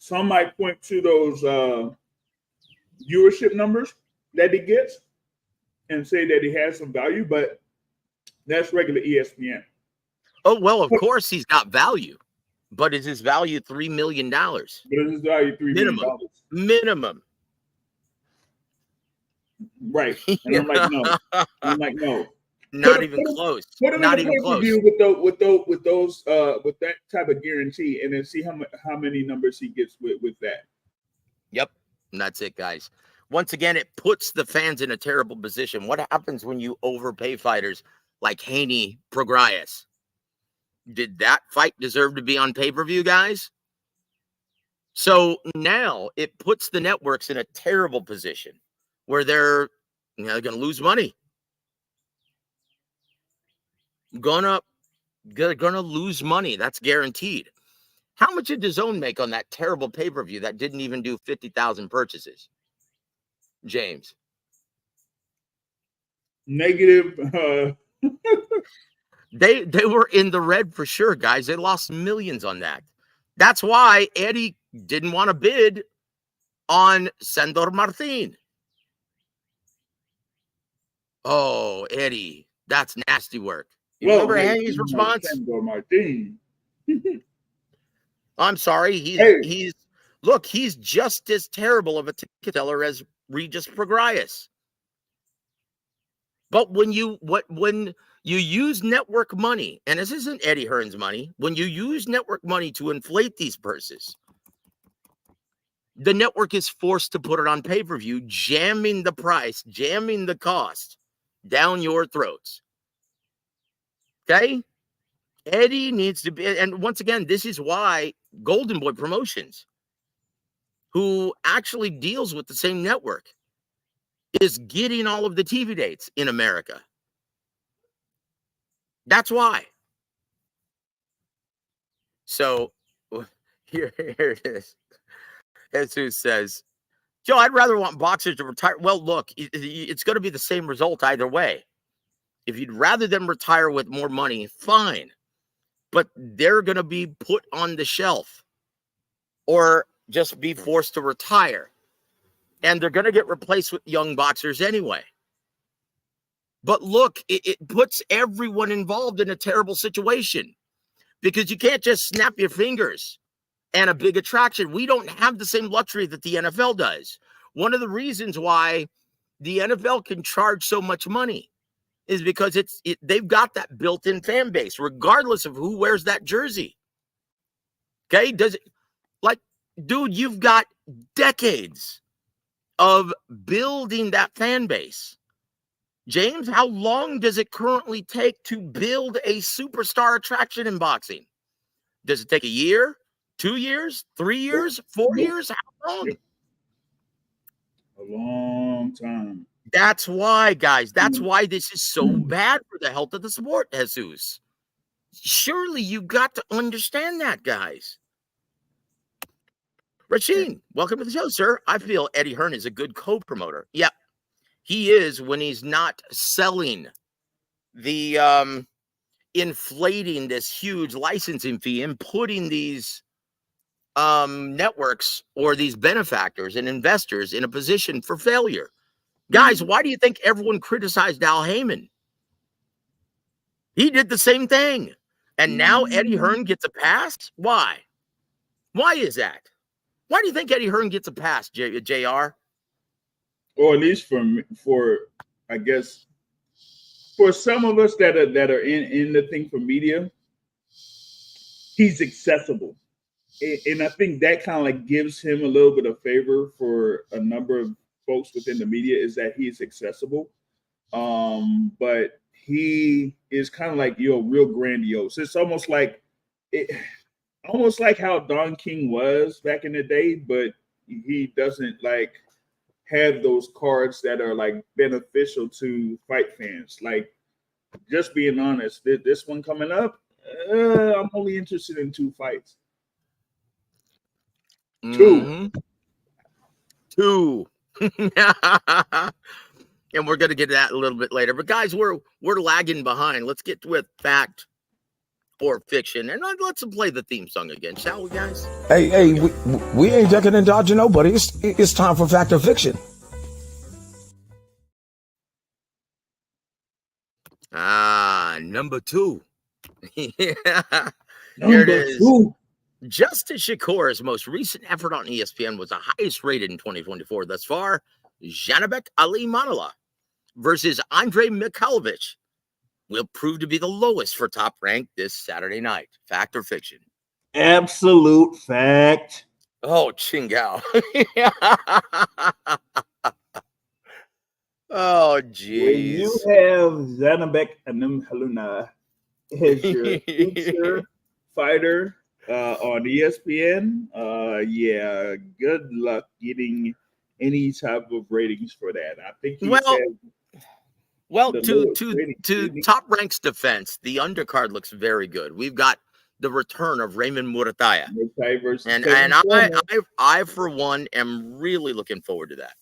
Some might point to those viewership numbers that he gets and say that he has some value, but that's regular ESPN. Oh, well, of course he's got value, but is his value $3 million? But is his value $3 million? Minimum. Right. And I'm like, no. Not even close. Put him Not in even close. with that type of guarantee, and then see how many numbers he gets with that. Yep, and that's it, guys. Once again, it puts the fans in a terrible position. What happens when you overpay fighters like Haney, Prograis? Did that fight deserve to be on pay-per-view, guys? So now it puts the networks in a terrible position where they're going to lose money. Gonna lose money. That's guaranteed. How much did DAZN make on that terrible pay-per-view that didn't even do 50,000 purchases? James. Negative. They were in the red for sure, guys. They lost millions on that. That's why Eddie didn't want to bid on Sandor Martin. Oh, Eddie, that's nasty work. You remember Hangy's response? Sandor Martin. I'm sorry. He's just as terrible of a ticket teller as Regis Prograis. But when you use network money, and this isn't Eddie Hearn's money, when you use network money to inflate these purses, the network is forced to put it on pay-per-view, jamming the price, jamming the cost down your throats. Okay? Eddie needs to be, and once again, this is why Golden Boy Promotions, who actually deals with the same network, is getting all of the TV dates in America. That's why. So here it is. Jesus says, Joe, I'd rather want boxers to retire. Well, look, it's going to be the same result either way. If you'd rather them retire with more money, fine. But they're going to be put on the shelf or just be forced to retire. And they're going to get replaced with young boxers anyway. But look, it puts everyone involved in a terrible situation because you can't just snap your fingers and a big attraction. We don't have the same luxury that the NFL does. One of the reasons why the NFL can charge so much money is because they've got that built-in fan base, regardless of who wears that jersey. Okay? Dude, you've got decades of building that fan base. James, how long does it currently take to build a superstar attraction in boxing? Does it take a year, 2 years, 3 years, 4 years? How long? A long time. That's why, guys. That's why this is so bad for the health of the sport, Jesus. Surely you got to understand that, guys. Rasheen, welcome to the show, sir. I feel Eddie Hearn is a good co-promoter. Yeah, he is when he's not selling the inflating this huge licensing fee and putting these networks or these benefactors and investors in a position for failure. Guys, why do you think everyone criticized Al Heyman? He did the same thing. And now Eddie Hearn gets a pass? Why? Why is that? Why do you think Eddie Hearn gets a pass, JR? Or at least for I guess for some of us that are in the thing for media, he's accessible. And I think that kind of like gives him a little bit of favor for a number of folks within the media, is that he's accessible. But he is kind of like, real grandiose. It's almost like how Don King was back in the day, but he doesn't like have those cards that are like beneficial to fight fans. Like, just being honest, this one coming up, I'm only interested in 2 fights. Mm-hmm. 2. And we're going to get to that a little bit later. But guys, we're lagging behind. Let's get with fact or fiction. And let's play the theme song again, shall we, guys? Hey, we ain't ducking and dodging nobody. It's time for fact or fiction. Number 2. Yeah. Here it is. 2. Justice Shakur's most recent effort on ESPN was the highest rated in 2024 thus far. Janabek Ali Manala versus Andrei Mikhailovich will prove to be the lowest for Top Rank this Saturday night. Fact or fiction? Absolute fact. Oh, Chingao. Oh, geez. When you have Janabek Anim Haluna as your future fighter on ESPN, yeah, good luck getting any type of ratings for that. I think to Top Rank's defense, the undercard looks very good. We've got the return of Raymond Murataya, and I for one am really looking forward to that.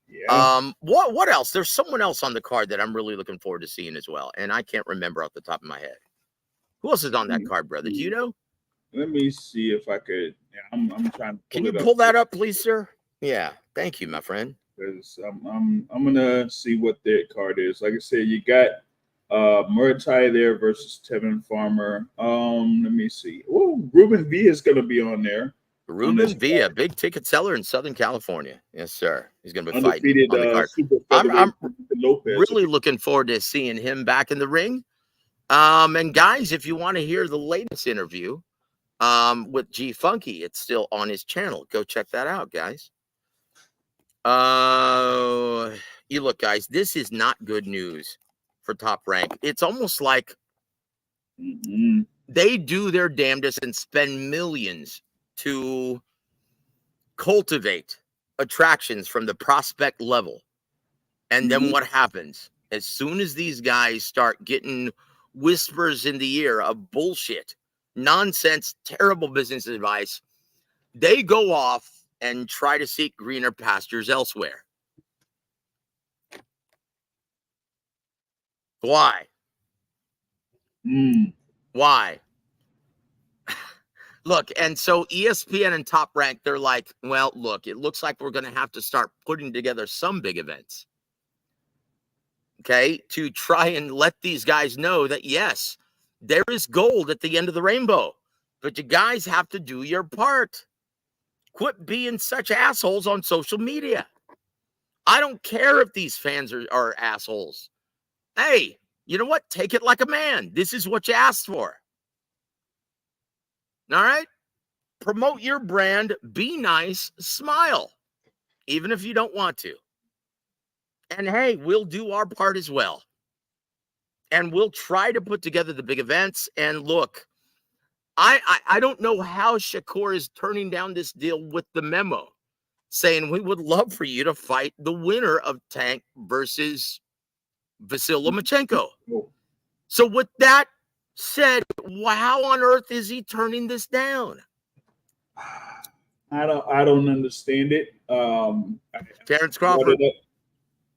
Yeah. What else? There's someone else on the card that I'm really looking forward to seeing as well, and I can't remember off the top of my head. Who else is on that card, brother? Do you know? Let me see if I could Yeah, I'm trying to Can you pull it pull that up, please, sir? Yeah, thank you, my friend. because I'm gonna see what that card is. Like I said, you got Murtai there versus Tevin Farmer. Let me see. Oh, Ruben V is gonna be on there. Ruben Villa, big ticket seller in Southern California. Yes, sir. He's going to be fighting Undefeated on the card. super I'm featherweight Lopez. really looking forward to seeing him back in the ring. And guys, if you want to hear the latest interview with G Funky, it's still on his channel. Go check that out, guys. You look, guys, this is not good news for Top Rank. It's almost like they do their damnedest and spend millions to cultivate attractions from the prospect level. And then what happens? As soon as these guys start getting whispers in the ear of bullshit, nonsense, terrible business advice, they go off and try to seek greener pastures elsewhere. Why? Why? Look, and so ESPN and Top Rank, they're like, well, look, it looks like we're going to have to start putting together some big events. Okay, to try and let these guys know that, yes, there is gold at the end of the rainbow, but you guys have to do your part. Quit being such assholes on social media. I don't care if these fans are assholes. Hey, you know what? Take it like a man. This is what you asked for. All right? Promote your brand. Be nice. Smile, even if you don't want to. And hey, we'll do our part as well. And we'll try to put together the big events. And look, I don't know how SHAKUR is turning down this deal with the memo saying we would love for you to fight the winner of Tank versus Vasyl Lomachenko. So with that said, how on earth is he turning this down? I don't understand it. Terrence Crawford.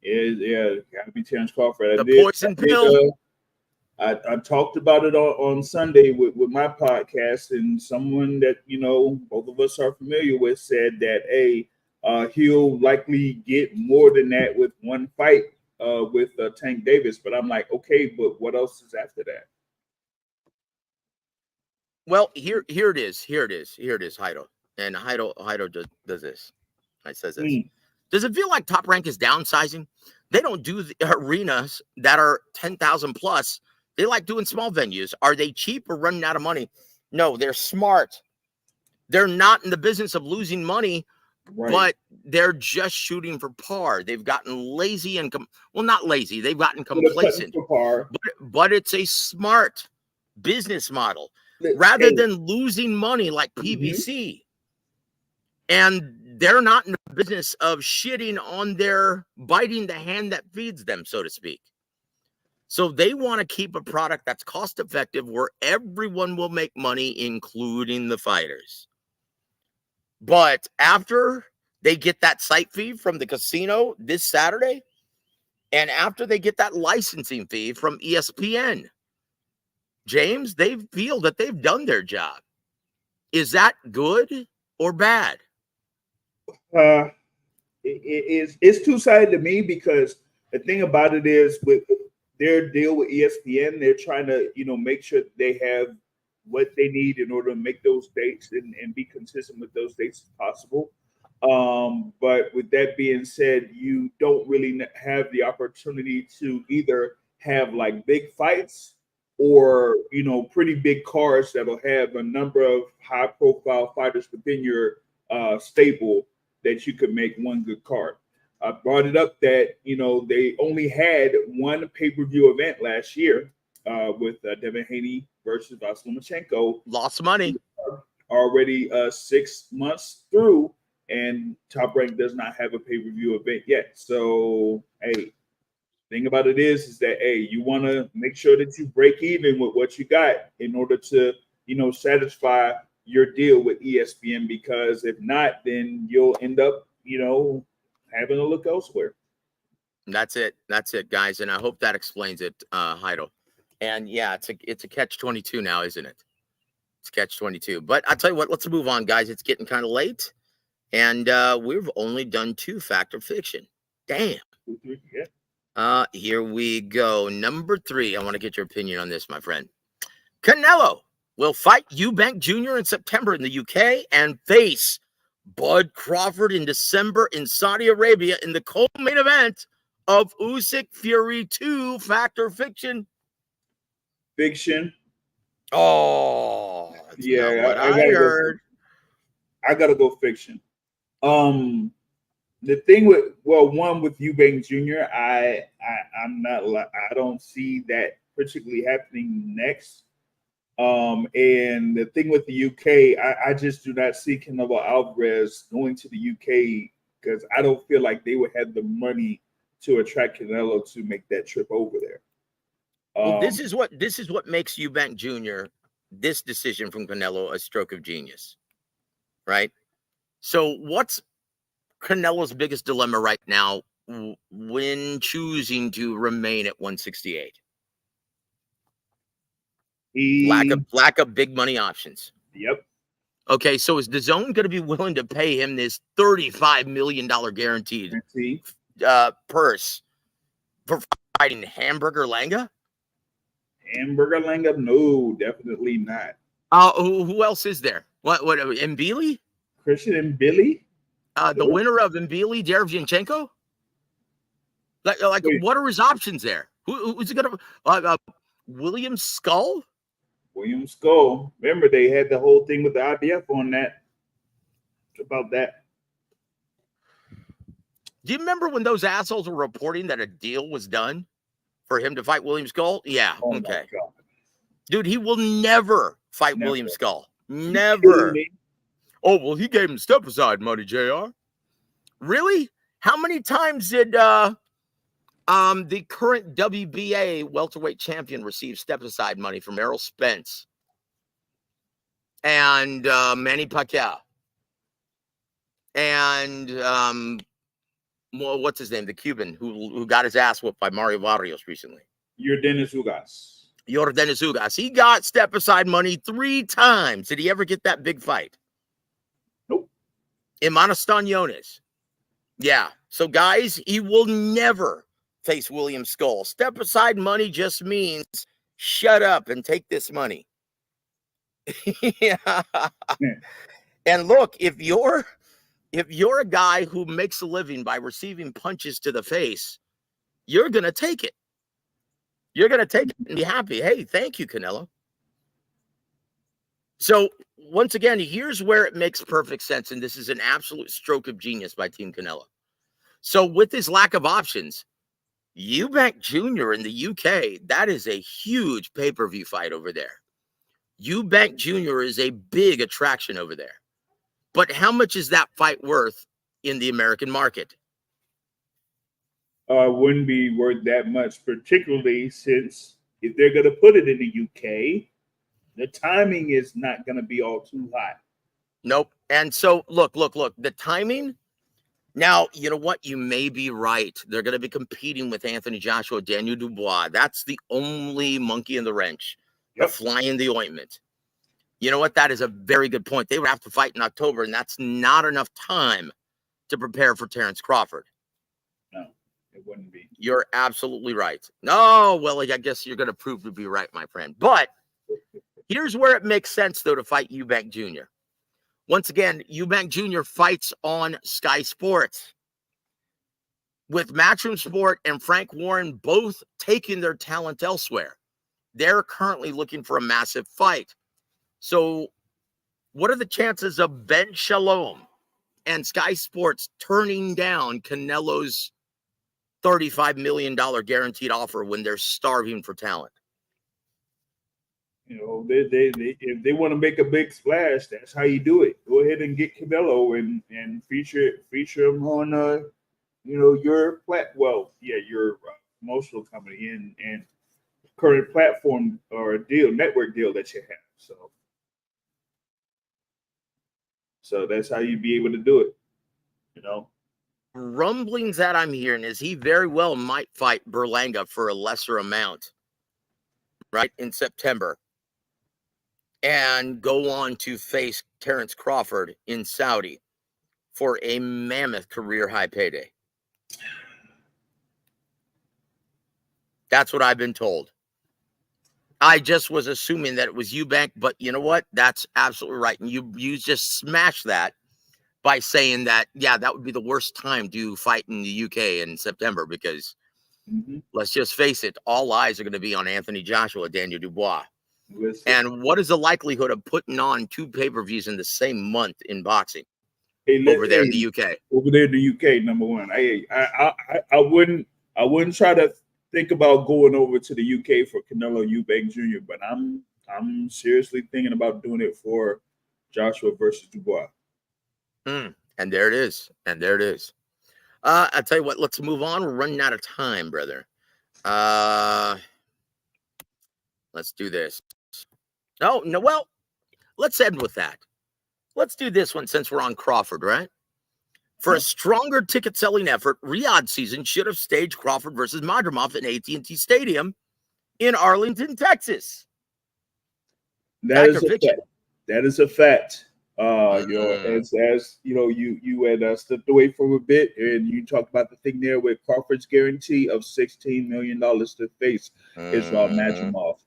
Yeah, gotta be Terrence Crawford. The poison pill. I talked about it on Sunday with my podcast, and someone that both of us are familiar with said that he'll likely get more than that with one fight with Tank Davis. But I'm like, okay, but what else is after that? Well, here it is, Heido. And Heido does this. I says this. Does it feel like Top Rank is downsizing? They don't do the arenas that are 10,000 plus. They like doing small venues. Are they cheap or running out of money? No, they're smart. They're not in the business of losing money, but they're just shooting for par. They've gotten lazy and not lazy. They've gotten complacent. But it's a smart business model rather than losing money like PBC. And they're not in the business of shitting on biting the hand that feeds them, so to speak. So they want to keep a product that's cost effective where everyone will make money, including the fighters. But after they get that site fee from the casino this Saturday, and after they get that licensing fee from ESPN, James, they feel that they've done their job. Is that good or bad? It's two-sided to me, because the thing about it is with their deal with ESPN, they're trying to make sure they have what they need in order to make those dates and be consistent with those dates as possible. But with that being said, you don't really have the opportunity to either have like big fights or pretty big cards that'll have a number of high-profile fighters within your stable that you could make one good card. I brought it up that they only had one pay-per-view event last year with Devin Haney versus Vasyl Lomachenko. Lost money already 6 months through, and Top Rank does not have a pay-per-view event yet. So hey, thing about it is that you want to make sure that you break even with what you got in order to satisfy your deal with ESPN, because if not, then you'll end up having to look elsewhere. That's it, guys, and I hope that explains it, Heido. And yeah, it's a catch-22 now, isn't it? It's catch-22. But I'll tell you what, let's move on, guys. It's getting kind of late. And we've only done 2 fact or fiction. Damn. Here we go. Number 3. I want to get your opinion on this, my friend. Canelo will fight Eubank Jr. in September in the UK and face Bud Crawford in December in Saudi Arabia in the co-main event of Usyk Fury 2. Fact or fiction? Fiction. Oh, that's yeah, not what I heard. I gotta go fiction. The thing with one with Eubank Jr., I'm not, I don't see that particularly happening next. And the thing with the UK, I just do not see Canelo Alvarez going to the UK because I don't feel like they would have the money to attract Canelo to make that trip over there. Well, this is what makes Eubank Jr. this decision from Canelo a stroke of genius, right? So what's Canelo's biggest dilemma right now when choosing to remain at 168? Lack of big money options. Yep. Okay, so is DAZN going to be willing to pay him this $35 million guaranteed purse for fighting Hamburger Langa? Hamburger Langa? No, definitely not. Who else is there? What Mbili? Christian Mbili? The winner of Mbili, Derevyanchenko? Like what are his options there? Who's it gonna William Skull? William Skull. Remember, they had the whole thing with the IBF on that. About that. Do you remember when those assholes were reporting that a deal was done for him to fight William Skull? Yeah. Oh okay. Dude, he will never fight William Skull. Never. Oh, well, he gave him step-aside money, JR. Really? How many times did the current WBA welterweight champion receive step-aside money from Errol Spence and Manny Pacquiao and well, what's his name? The Cuban who got his ass whooped by Mario Barrios recently. Yordenis Ugas. He got step-aside money 3 times. Did he ever get that big fight? Nope. Imanastaniones. Yeah. So, guys, he will never face William Skull. Step-aside money just means shut up and take this money. Yeah. And look, if you're a guy who makes a living by receiving punches to the face, you're going to take it. You're going to take it and be happy. Hey, thank you, Canelo. So, once again, here's where it makes perfect sense, and this is an absolute stroke of genius by Team Canelo. So, with his lack of options, Eubank Jr. in the UK, that is a huge pay-per-view fight over there. Eubank Jr. is a big attraction over there. But how much is that fight worth in the American market? Wouldn't be worth that much, particularly since if they're going to put it in the UK, the timing is not going to be all too hot. Nope. And so, look, the timing. Now, you know what? You may be right. They're going to be competing with Anthony Joshua, Daniel Dubois. That's the only monkey in the wrench, the fly in the ointment. You know what? That is a very good point. They would have to fight in October, and that's not enough time to prepare for Terrence Crawford. No, it wouldn't be. You're absolutely right. No, well, I guess you're going to prove to be right, my friend. But here's where it makes sense, though, to fight Eubank Jr. Once again, Eubank Jr. fights on Sky Sports. With Matchroom Sport and Frank Warren both taking their talent elsewhere, they're currently looking for a massive fight. So what are the chances of Ben Shalom and Sky Sports turning down Canelo's $35 million guaranteed offer when they're starving for talent? You know, they if they want to make a big splash, that's how you do it. Go ahead and get Canelo and feature him on your your promotional company and current platform or network deal that you have. So that's how you be able to do it. You know, rumblings that I'm hearing is he very well might fight Berlanga for a lesser amount, right, in September. and go on to face Terrence Crawford in Saudi for a mammoth career high payday. That's what I've been told. I just was assuming that it was Eubank, but you know what? That's absolutely right. And you just smashed that by saying that, yeah, that would be the worst time to fight in the UK in September because let's just face it, all eyes are going to be on Anthony Joshua, Daniel Dubois. Listen. And what is the likelihood of putting on 2 pay-per-views in the same month in boxing over there in the UK? Over there in the UK, number one. I wouldn't try to think about going over to the UK for Canelo Eubank Jr., but I'm seriously thinking about doing it for Joshua versus Dubois. And there it is. And there it is. I'll tell you what, let's move on. We're running out of time, brother. Let's do this. Oh, no, well, let's end with that. Let's do this one since we're on Crawford, right? For a stronger ticket-selling effort, Riyadh season should have staged Crawford versus Madrimov in AT&T Stadium in Arlington, Texas. That is a fact. As you know, you had stepped away from a bit, and you talked about the thing there with Crawford's guarantee of $16 million to face Islam Madrimov.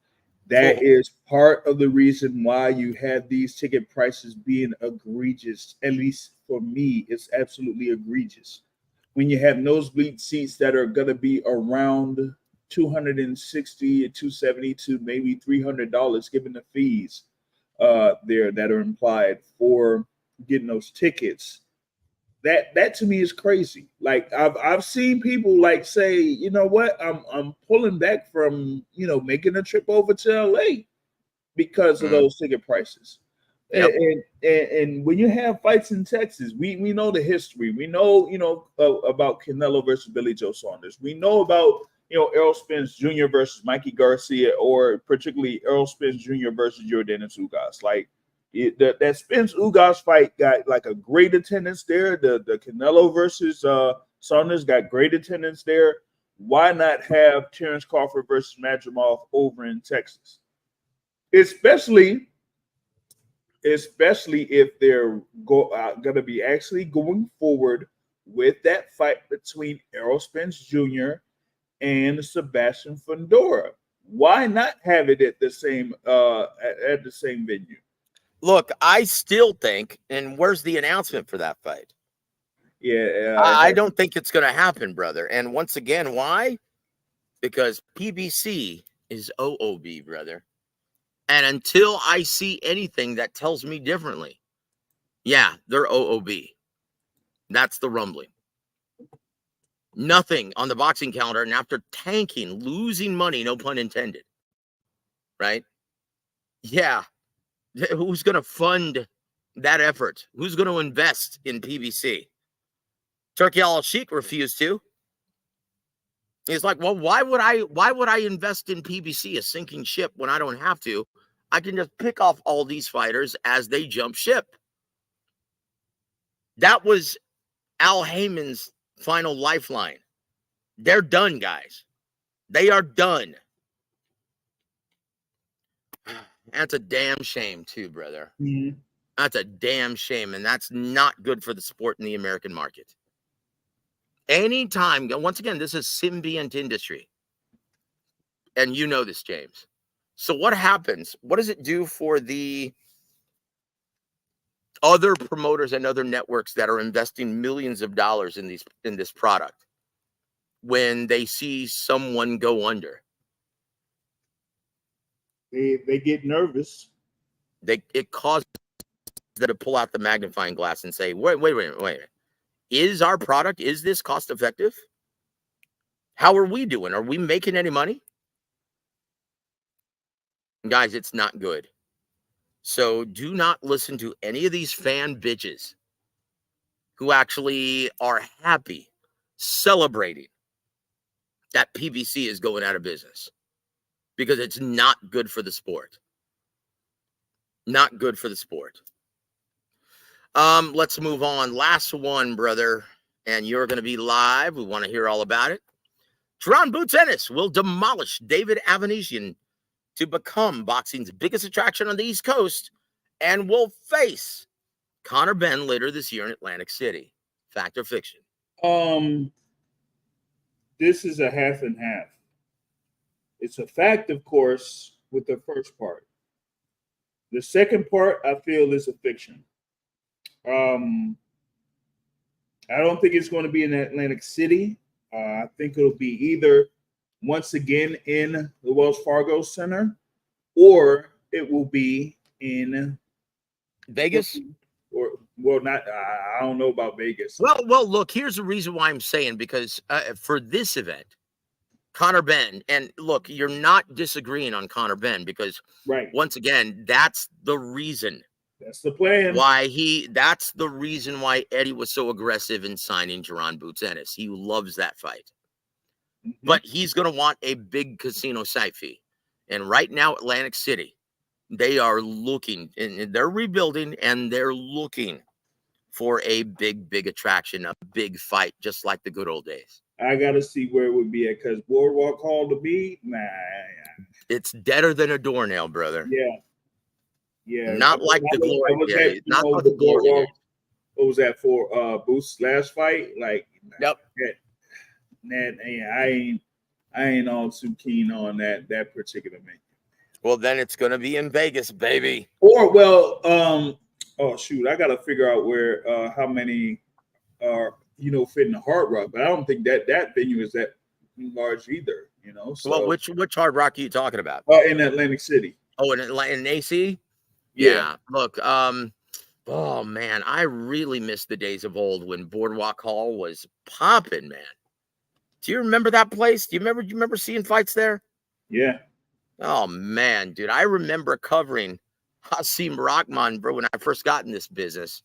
That is part of the reason why you have these ticket prices being egregious. At least for me, it's absolutely egregious. When you have nosebleed seats that are going to be around $260 to $270 to maybe $300, given the fees there that are implied for getting those tickets, that to me is crazy. Like I've seen people like say, you know what, I'm pulling back from making a trip over to LA because of those ticket prices. Yep. And when you have fights in Texas, we know the history. We know about Canelo versus Billy Joe Saunders. We know about Errol Spence Jr. versus Mikey Garcia, or particularly Errol Spence Jr. versus Yordenis Ugas. Like that Spence Ugas fight got like a great attendance there. The Canelo versus Saunders got great attendance there. Why not have Terrence Crawford versus Madrimov over in Texas? Especially if they're going to be actually going forward with that fight between Errol Spence Jr. and Sebastian Fundora. Why not have it at the same venue? Look, I still think, and where's the announcement for that fight? Yeah, I don't think it's going to happen, brother. And once again, why? Because PBC is OOB, brother. And until I see anything that tells me differently, yeah, they're OOB. That's the rumbling. Nothing on the boxing calendar. And after tanking, losing money, no pun intended, right? Yeah. Who's going to fund that effort? Who's going to invest in PBC? Turki Al-Sheikh refused to. He's like, well, why would I invest in PBC, a sinking ship, when I don't have to? I can just pick off all these fighters as they jump ship. That was Al Heyman's final lifeline. They're done, guys. They are done. That's a damn shame, too, brother. Mm-hmm. That's a damn shame, and that's not good for the sport in the American market. Anytime, once again, this is symbiont industry. And you know this, James. So what happens? What does it do for the other promoters and other networks that are investing millions of dollars in this product when they see someone go under? They get nervous. It causes them to pull out the magnifying glass and say, wait. Is our product, is this cost effective? How are we doing? Are we making any money? Guys, it's not good. So do not listen to any of these fan bitches who actually are happy, celebrating that PBC is going out of business, because it's not good for the sport. Not good for the sport. Let's move on. Last one, brother, and you're going to be live. We want to hear all about it. Teron Boots Ennis will demolish David Avanesian to become boxing's biggest attraction on the East Coast and will face Conor Benn later this year in Atlantic City. Fact or fiction? This is a half and half. It's a fact, of course, with the first part. The second part, I feel, is a fiction. I don't think it's going to be in Atlantic City. I think it'll be either once again in the Wells Fargo Center, or it will be in Vegas. Or well, not. I don't know about Vegas. Well. Look, here's the reason why I'm saying, because for this event, Conor Benn, and look, you're not disagreeing on Conor Benn, because once again, that's the reason. That's the plan. That's the reason why Eddie was so aggressive in signing Jaron Boots Ennis. He loves that fight. Mm-hmm. But he's going to want a big casino site fee. And right now, Atlantic City, they are looking, and they're rebuilding, and they're looking for a big attraction, a big fight, just like the good old days. I got to see where it would be at, because Boardwalk Hall to me, nah. It's deader than a doornail, brother. Yeah. Not like the glory days. Not like the glory days. What was that for? Booth's last fight? Like, yep. I ain't all too keen on that particular man. Well, then it's gonna be in Vegas, baby. Or oh shoot, I gotta figure out where how many are fit in the Hard Rock, but I don't think that venue is that large either. So, well, which Hard Rock are you talking about? In Atlantic City. Oh, in AC. Yeah. Look, oh man, I really miss the days of old when Boardwalk Hall was popping, man. Do you remember that place? Do you remember seeing fights there? Yeah. Oh man, dude, I remember covering Hasim Rahman, bro, when I first got in this business.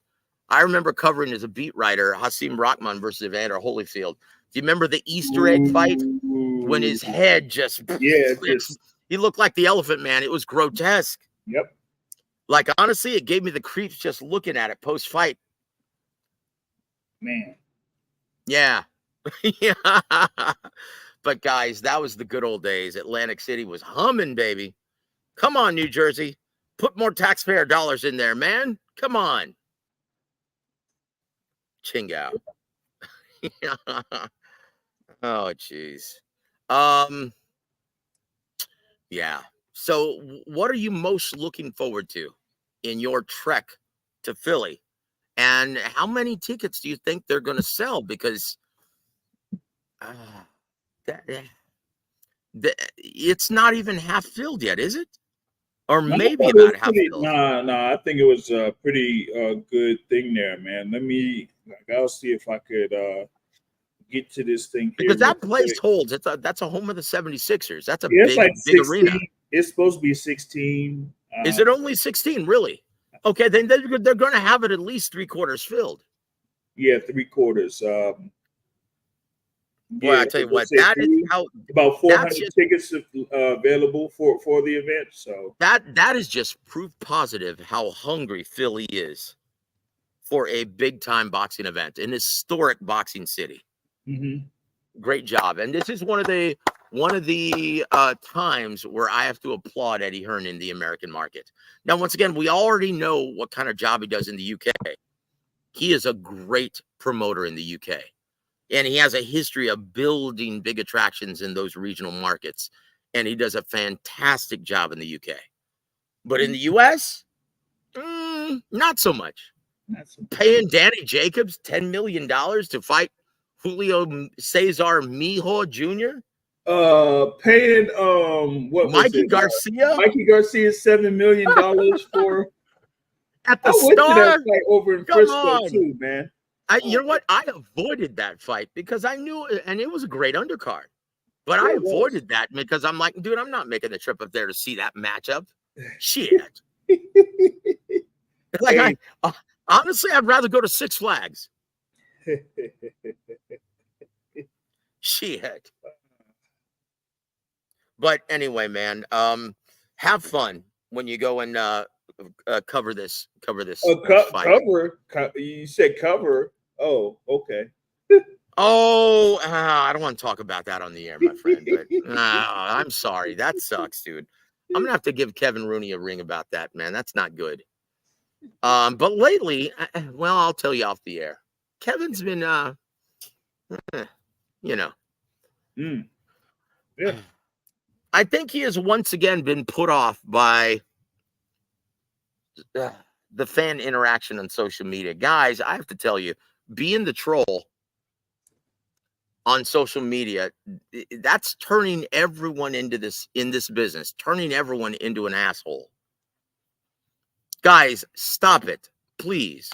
I remember covering as a beat writer Hasim Rahman versus Evander Holyfield. Do you remember the Easter egg fight when his head just he looked like the Elephant Man? It was grotesque. Yep. Like, honestly, it gave me the creeps just looking at it post fight. Man. Yeah. Yeah. But guys, that was the good old days. Atlantic City was humming, baby. Come on, New Jersey. Put more taxpayer dollars in there, man. Come on. Chingao. Oh, jeez. Yeah. So what are you most looking forward to in your trek to Philly? And how many tickets do you think they're going to sell? Because it's not even half filled yet, is it? Or maybe about half filled. No, I think it was a pretty good thing there, man. I'll see if I could get to this thing here. Because that place holds. That's a home of the 76ers. That's a big arena. It's supposed to be 16. Is it only 16? Really? Okay, then they're going to have it at least 3/4 filled. Yeah, 3/4. Boy, I tell you what, that is how about 400 tickets available for the event. So that is just proof positive how hungry Philly is for a big time boxing event, an historic boxing city. Mm-hmm. Great job, and this is one of the times where I have to applaud Eddie Hearn in the American market. Now, once again, we already know what kind of job he does in the UK. He is a great promoter in the UK. And he has a history of building big attractions in those regional markets. And he does a fantastic job in the UK. But in the US, not so much. Paying Danny Jacobs $10 million to fight Julio Cesar Mijo Jr.? Paying Mikey Garcia? Mikey Garcia $7 million for at the Star over in Frisco too, man. You know what? I avoided that fight because I knew, and it was a great undercard. But I avoided that because I'm like, dude, I'm not making the trip up there to see that matchup. Shit. Like, honestly, I'd rather go to Six Flags. Shit. But anyway, man, have fun when you go and cover this fight. You said cover. Oh, okay. I don't want to talk about that on the air, my friend. But I'm sorry. That sucks, dude. I'm gonna have to give Kevin Rooney a ring about that, man. That's not good. But lately, well, I'll tell you off the air. Kevin's been, you know, Yeah. I think he has once again been put off by the fan interaction on social media. Guys, I have to tell you, being the troll on social media, that's turning everyone into this in this business, turning everyone into an asshole. Guys, stop it, please.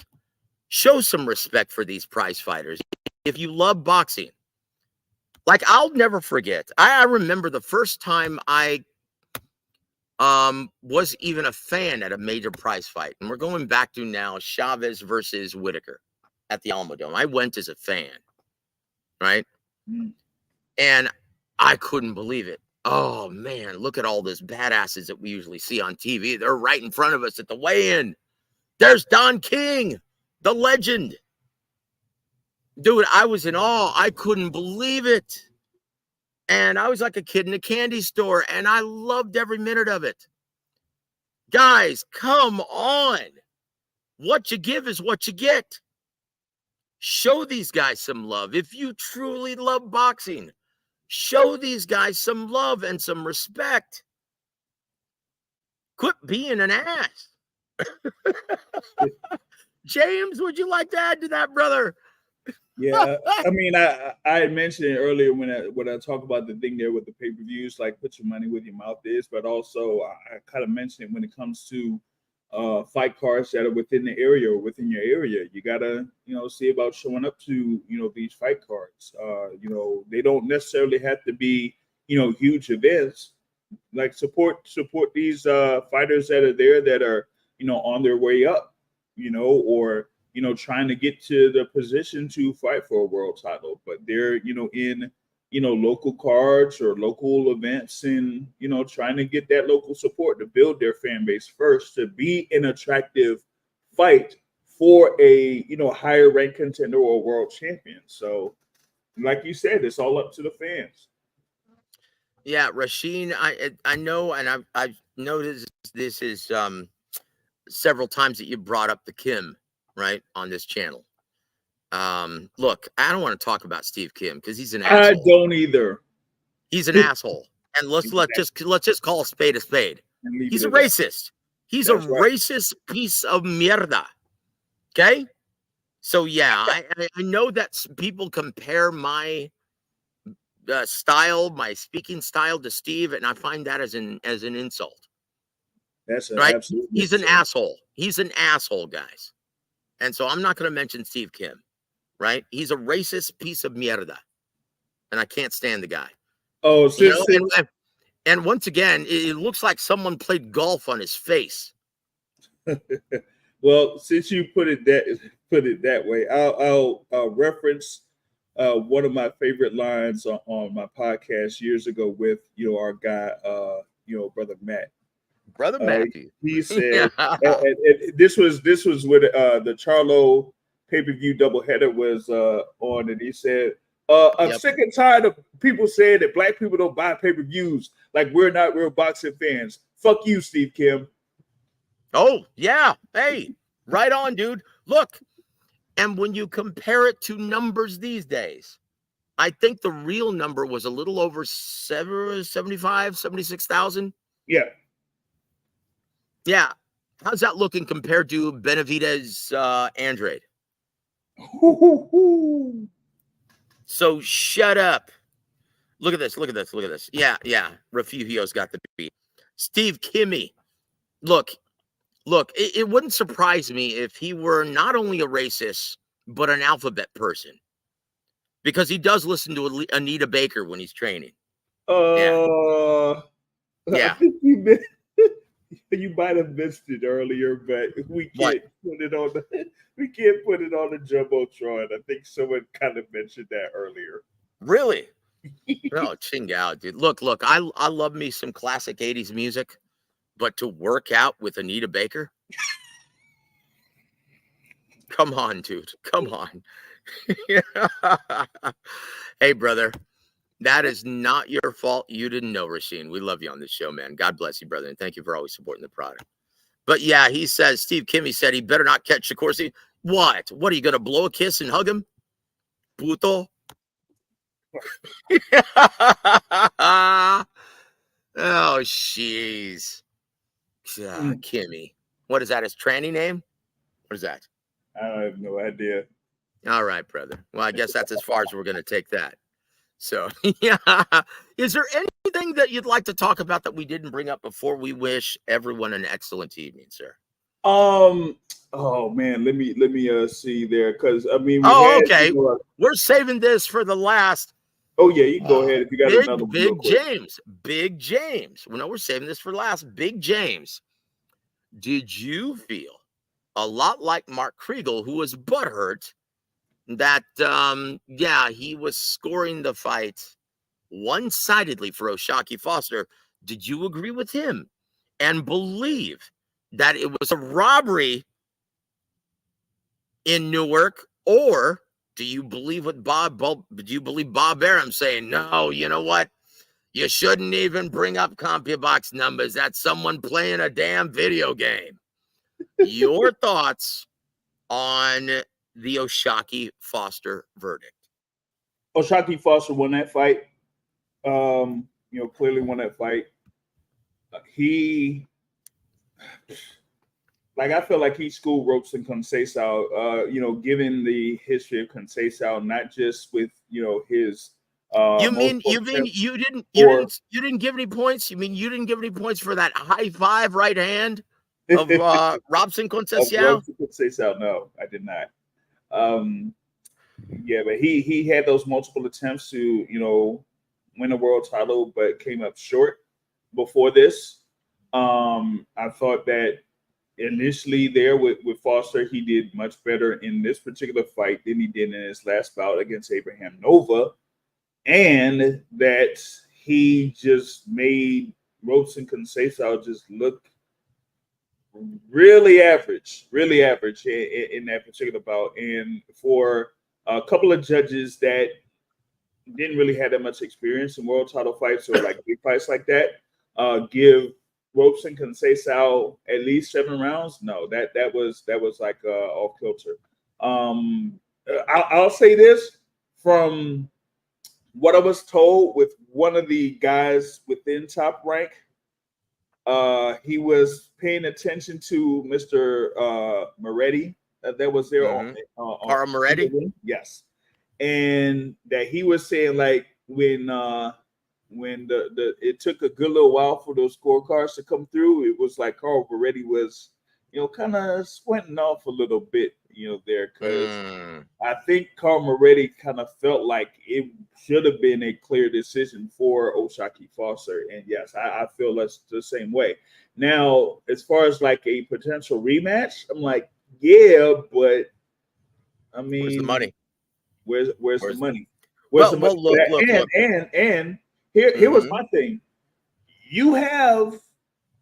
Show some respect for these prize fighters. If you love boxing, like I'll never forget. I remember the first time I was even a fan at a major prize fight, and we're going back to now Chavez versus Whitaker at the Alamo. I went as a fan, right? And I couldn't believe it. Oh man, look at all those badasses that we usually see on TV. They're right in front of us at the weigh-in. There's Don King, the legend. Dude, I was in awe. I couldn't believe it. And I was like a kid in a candy store, and I loved every minute of it. Guys, come on. What you give is what you get. Show these guys some love. If you truly love boxing, show these guys some love and some respect. Quit being an ass. James, would you like to add to that, brother? Yeah, I mean, I had mentioned it earlier when I talk about the thing there with the pay-per-views, like put your money where your mouth is, but also I kind of mentioned it when it comes to fight cards that are within the area or within your area. You gotta, see about showing up to, these fight cards. They don't necessarily have to be, huge events. Like support these fighters that are there that are, on their way up, or trying to get to the position to fight for a world title, but they're, in, local cards or local events and, trying to get that local support to build their fan base first, to be an attractive fight for a, higher ranked contender or world champion. So like you said, it's all up to the fans. Yeah, Rasheen, I know, and I've noticed this is several times that you brought up the Kim, right, on this channel. Look, I don't want to talk about Steve Kim because he's an asshole. I don't either. He's an asshole. And let's just call a spade a spade. He's a racist. He's a racist piece of mierda. Okay? So yeah, I know that people compare my style, my speaking style to Steve, and I find that as an insult. That's right. Absolutely. He's an asshole. He's an asshole, guys. And so I'm not going to mention Steve Kim, right? He's a racist piece of mierda, and I can't stand the guy. Oh, and once again, it looks like someone played golf on his face. Well, since you put it that way, I'll reference one of my favorite lines on my podcast years ago with our guy, brother Matt. Brother Matthew. He said, and this was with the Charlo pay-per-view doubleheader was on, and he said, I'm sick and tired of people saying that black people don't buy pay-per-views, like we're not real boxing fans. Fuck you, Steve Kim. Oh, yeah. Hey, right on, dude. Look, and when you compare it to numbers these days, I think the real number was a little over 76,000. Yeah. Yeah. How's that looking compared to Benavidez Andrade? So shut up. Look at this. Look at this. Look at this. Yeah. Refugio's got the beat. Steve Kimmy. Look, it wouldn't surprise me if he were not only a racist, but an alphabet person. Because he does listen to Anita Baker when he's training. Yeah. I think you might have missed it earlier, but we can't put it on the Jumbotron. I think someone kind of mentioned that earlier. Really? Oh, ching out, dude. Look, I love me some classic 80s music, but to work out with Anita Baker? Come on, dude. Come on. Hey, brother. That is not your fault. You didn't know, Rasheen. We love you on this show, man. God bless you, brother. And thank you for always supporting the product. But yeah, he says, Steve Kimmy said he better not catch Shakur. What? What, are you going to blow a kiss and hug him? Puto? Oh, jeez. Kimmy. What is that? His tranny name? What is that? I have no idea. All right, brother. Well, I guess that's as far as we're going to take that. So, yeah. Is there anything that you'd like to talk about that we didn't bring up before we wish everyone an excellent evening, sir? Oh man, let me see there, because I mean okay. You know, we're saving this for the last. Oh yeah, you can go ahead if you got another one. Big James. Big James. Well, no, we're saving this for last. Big James. Did you feel a lot like Mark Kriegel, who was butthurt that yeah, he was scoring the fight one-sidedly for O'Shaquie Foster? Did you agree with him and believe that it was a robbery in Newark, or do you believe what do you believe Bob Arum saying, no, you know what? You shouldn't even bring up CompuBox numbers. That's someone playing a damn video game. Your thoughts on the O'Shaquie Foster verdict? O'Shaquie Foster won that fight. You know, clearly won that fight. He, like, I feel like he schooled Robson Conceição. You know, given the history of Conceição, not just with, you know, his. You mean you didn't give any points? You mean you didn't give any points for that high five right hand of Robson Conceição? Robson Conceição, no, I did not. Yeah, but he had those multiple attempts to, you know, win a world title, but came up short before this. I thought that initially there with Foster, he did much better in this particular fight than he did in his last bout against Abraham Nova. And that he just made Robson Conceição just look really average in that particular bout. And for a couple of judges that didn't really have that much experience in world title fights or like big fights like that, give Robson Conceição at least 7 rounds. No, that was like off kilter. I'll say this from what I was told with one of the guys within Top Rank. He was paying attention to Mr. Moretti that was there on Carl Moretti. Yes, and that he was saying like when it took a good little while for those scorecards to come through, it was like Carl Moretti was, you know, kind of squinting off a little bit, you know, there, because I think Carl Moretti kind of felt like it should have been a clear decision for O'Shaquie Foster. And yes, I feel that's the same way. Now, as far as like a potential rematch, I'm like, yeah, but I mean, where's the money? Where's the money? Where's the money? Look. And here was my thing. You have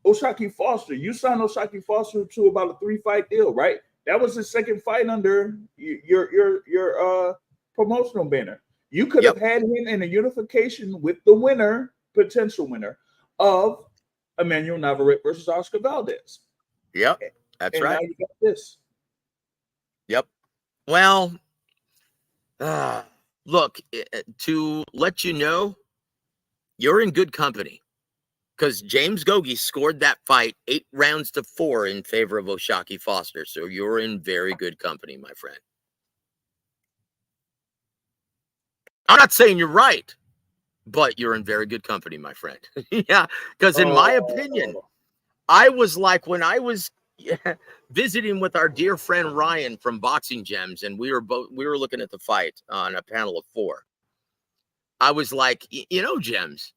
O'Shaquie Foster. You signed O'Shaquie Foster to about a 3-fight deal, right? That was his second fight under your promotional banner. You could have had him in a unification with the winner, potential winner, of Emmanuel Navarrete versus Oscar Valdez. Yep, that's and right. Now you got this. Yep. Well, look, to let you know, you're in good company, because James Gogi scored that fight 8-4 in favor of O'Shaquie Foster. So you're in very good company, my friend. I'm not saying you're right, but you're in very good company, my friend. Yeah, because in my opinion, I was like, when I was visiting with our dear friend Ryan from Boxing Gems, and we were looking at the fight on a panel of 4. I was like, you know, Gems,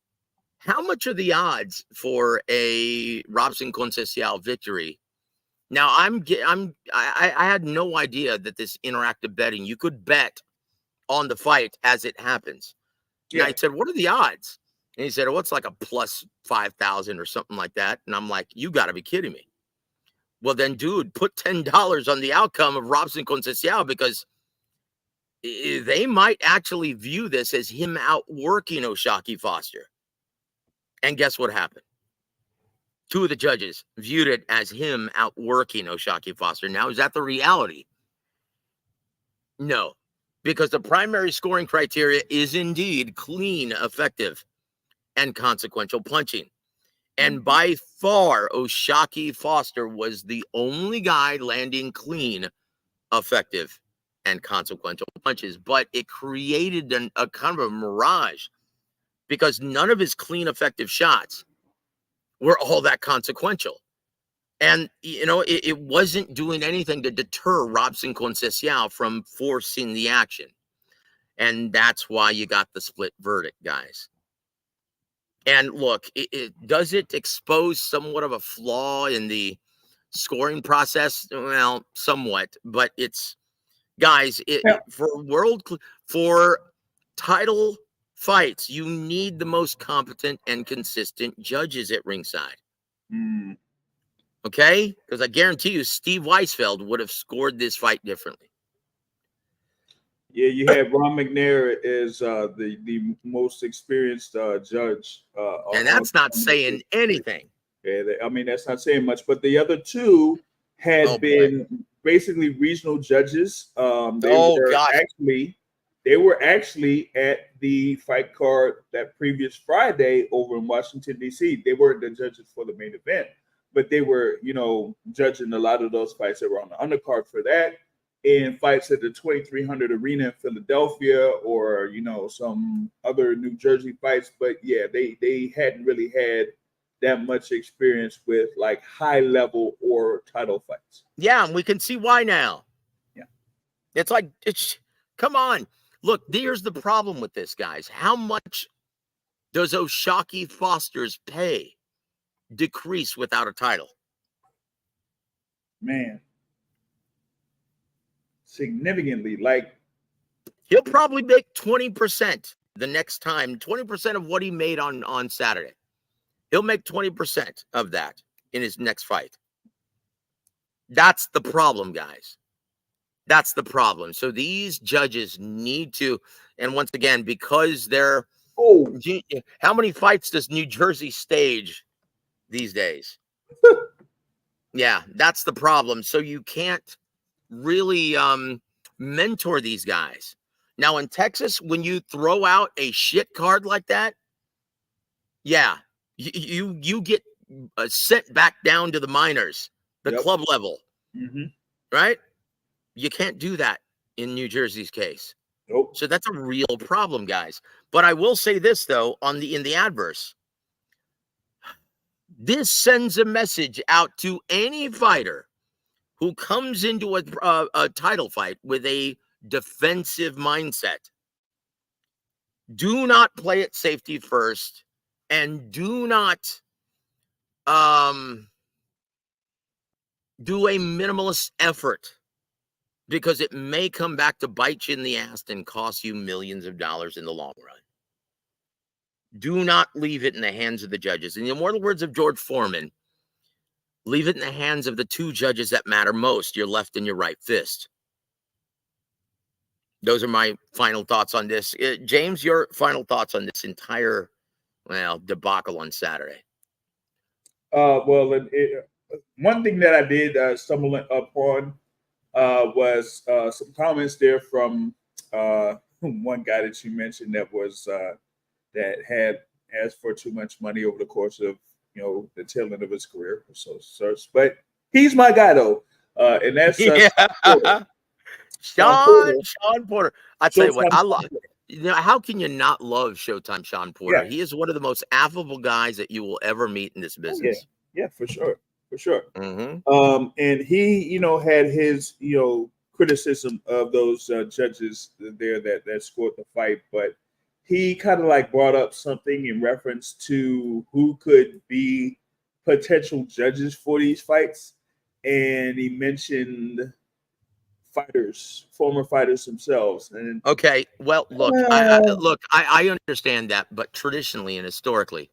how much are the odds for a Robson Conceição victory? Now I had no idea that this interactive betting, you could bet on the fight as it happens. Yeah. And I said, what are the odds? And he said, oh, it's like a plus 5,000 or something like that. And I'm like, you got to be kidding me. Well, then, dude, put $10 on the outcome of Robson Conceição, because they might actually view this as him outworking O'Shaquie Foster. And guess what happened? Two of the judges viewed it as him outworking O'Shaquie Foster. Now, is that the reality? No, because the primary scoring criteria is indeed clean, effective, and consequential punching. And by far, O'Shaquie Foster was the only guy landing clean, effective, and consequential punches. But it created a kind of a mirage because none of his clean, effective shots were all that consequential. And, it wasn't doing anything to deter Robson Conceição from forcing the action. And that's why you got the split verdict, guys. And look, does it expose somewhat of a flaw in the scoring process? Well, somewhat, but it's, guys, for title fights, you need the most competent and consistent judges at ringside. Okay? Because I guarantee you, Steve Weisfeld would have scored this fight differently. Yeah, you had Ron McNair as the most experienced judge. And that's not saying anything. Yeah, I mean, that's not saying much. But the other two had been basically regional judges. They were actually at the fight card that previous Friday over in Washington, D.C. They weren't the judges for the main event, but they were, judging a lot of those fights that were on the undercard for that. In fights at the 2300 Arena in Philadelphia or, some other New Jersey fights. But yeah, they hadn't really had that much experience with like high level or title fights. Yeah, and we can see why now. Yeah. Come on. Look, here's the problem with this, guys. How much does O'Shaquie Foster's pay decrease without a title? Man. Significantly, like he'll probably make 20% the next time, 20% of what he made on Saturday. He'll make 20% of that in his next fight. That's the problem, guys. That's the problem. So these judges need to, and once again, because they're how many fights does New Jersey stage these days? Yeah, that's the problem. So you can't really mentor these guys. Now in Texas, when you throw out a shit card like that, yeah, you get sent back down to the minors, the club level, right? You can't do that in New Jersey's case. Nope. So that's a real problem, guys. But I will say this though, in the adverse, this sends a message out to any fighter who comes into a title fight with a defensive mindset. Do not play it safety first, and do not do a minimalist effort, because it may come back to bite you in the ass and cost you millions of dollars in the long run. Do not leave it in the hands of the judges. And in more the words of George Foreman, leave it in the hands of the two judges that matter most, your left and your right fist. Those are my final thoughts on this. James, your final thoughts on this entire, debacle on Saturday? One thing that I did stumble upon was some comments there from one guy that you mentioned that had asked for too much money over the course of the tail end of his career or so. But he's my guy though, and that's Sean Porter. I tell you what, I love. How can you not love Showtime Sean Porter? Yeah. He is one of the most affable guys that you will ever meet in this business. Yeah, for sure. And he, had his, criticism of those judges there that scored the fight, but he kind of like brought up something in reference to who could be potential judges for these fights, and he mentioned former fighters themselves. And okay, well, look, I understand that, but traditionally and historically,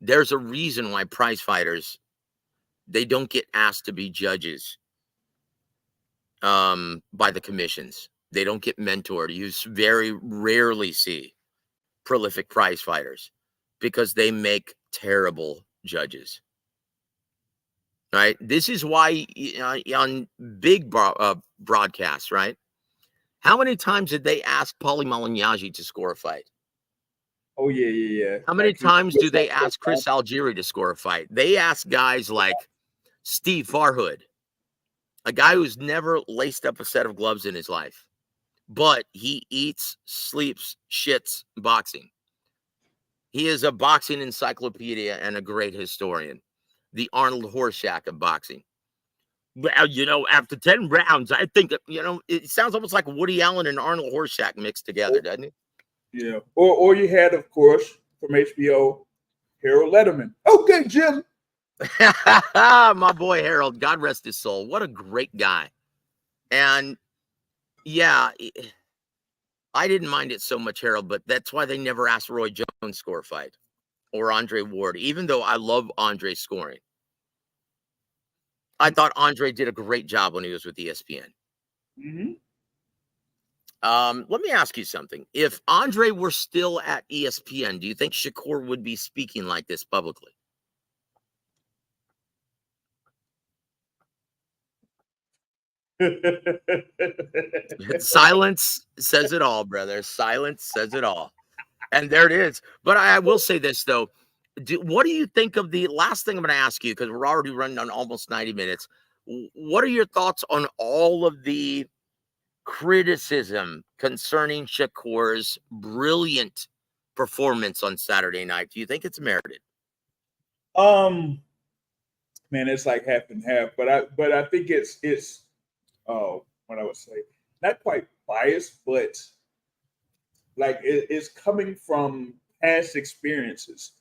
there's a reason why prize fighters, they don't get asked to be judges by the commissions. They don't get mentored. You very rarely see prolific prize fighters because they make terrible judges. Right? This is why on big broadcasts, right? How many times did they ask Paulie Malignaggi to score a fight? Oh, yeah. How many times do they ask Chris Algieri to score a fight? They ask guys like Steve Farhood, a guy who's never laced up a set of gloves in his life, but he eats, sleeps, shits boxing. He is a boxing encyclopedia and a great historian. The Arnold Horseshack of boxing. Well, after 10 rounds, I think, it sounds almost like Woody Allen and Arnold Horseshack mixed together, doesn't it? Yeah. Or you had, of course, from HBO, Harold Letterman. Okay, Jim. My boy Harold, God rest his soul. What a great guy. And yeah, I didn't mind it so much, Harold, but that's why they never asked Roy Jones score a fight or Andre Ward, even though I love Andre scoring. I thought Andre did a great job when he was with ESPN. Mm-hmm. Let me ask you something. If Andre were still at ESPN, do you think Shakur would be speaking like this publicly? Silence says it all, brother. Silence says it all. And there it is. But I will say this, though. What do you think of the last thing I'm going to ask you, because we're already running on almost 90 minutes. What are your thoughts on all of the criticism concerning Shakur's brilliant performance on Saturday night? Do you think it's merited? Man, it's like half and half, but I think it's what I would say, not quite biased, but like it's coming from past experiences,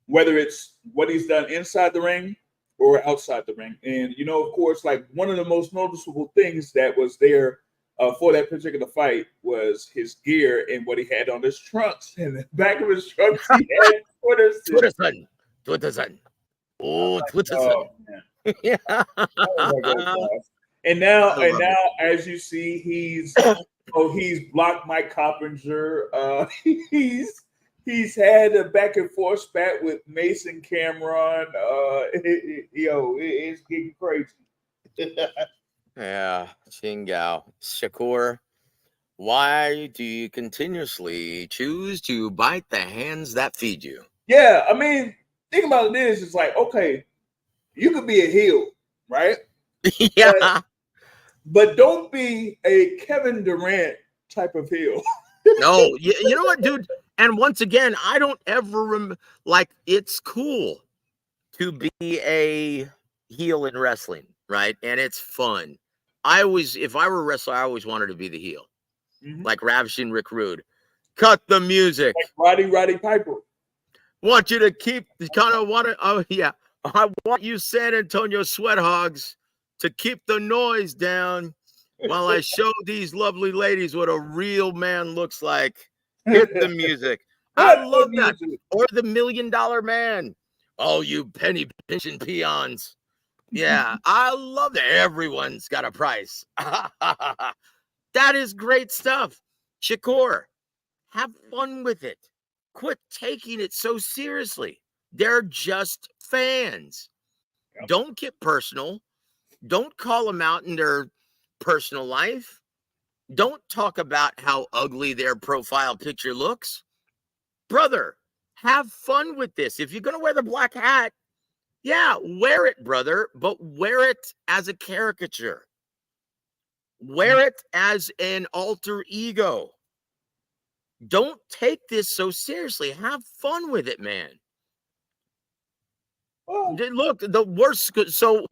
whether it's what he's done inside the ring or outside the ring. And of course, like one of the most noticeable things that was there for that particular fight was his gear and what he had on his trunks. In the back of his trunks, he had Twitter son. Oh, Twitter son. Yeah. And now, as you see, he's blocked Mike Coppinger. He's had a back and forth spat with Mason Cameron. It's getting crazy. Yeah, Shingao. Shakur, why do you continuously choose to bite the hands that feed you? Yeah, I mean, think about this. It's like, okay, you could be a heel, right? Yeah. But don't be a Kevin Durant type of heel. No, you know what, dude? And once again, I don't ever it's cool to be a heel in wrestling, right? And it's fun. If I were a wrestler, I always wanted to be the heel, like Ravishing Rick Rude. Cut the music. Like Roddy Piper. Want you to keep I want you San Antonio Sweat Hogs to keep the noise down while I show these lovely ladies what a real man looks like. Hit the music. I love that. Or the $1 Million Man. Oh, you penny pinching peons. Yeah, I love that. Everyone's got a price. That is great stuff. Shakur, have fun with it. Quit taking it so seriously. They're just fans. Yep. Don't get personal. Don't call them out in their personal life. Don't talk about how ugly their profile picture looks. Brother, have fun with this. If you're going to wear the black hat, yeah, wear it, brother, but wear it as a caricature. Wear it as an alter ego. Don't take this so seriously. Have fun with it, man. Oh. Look, the worst. So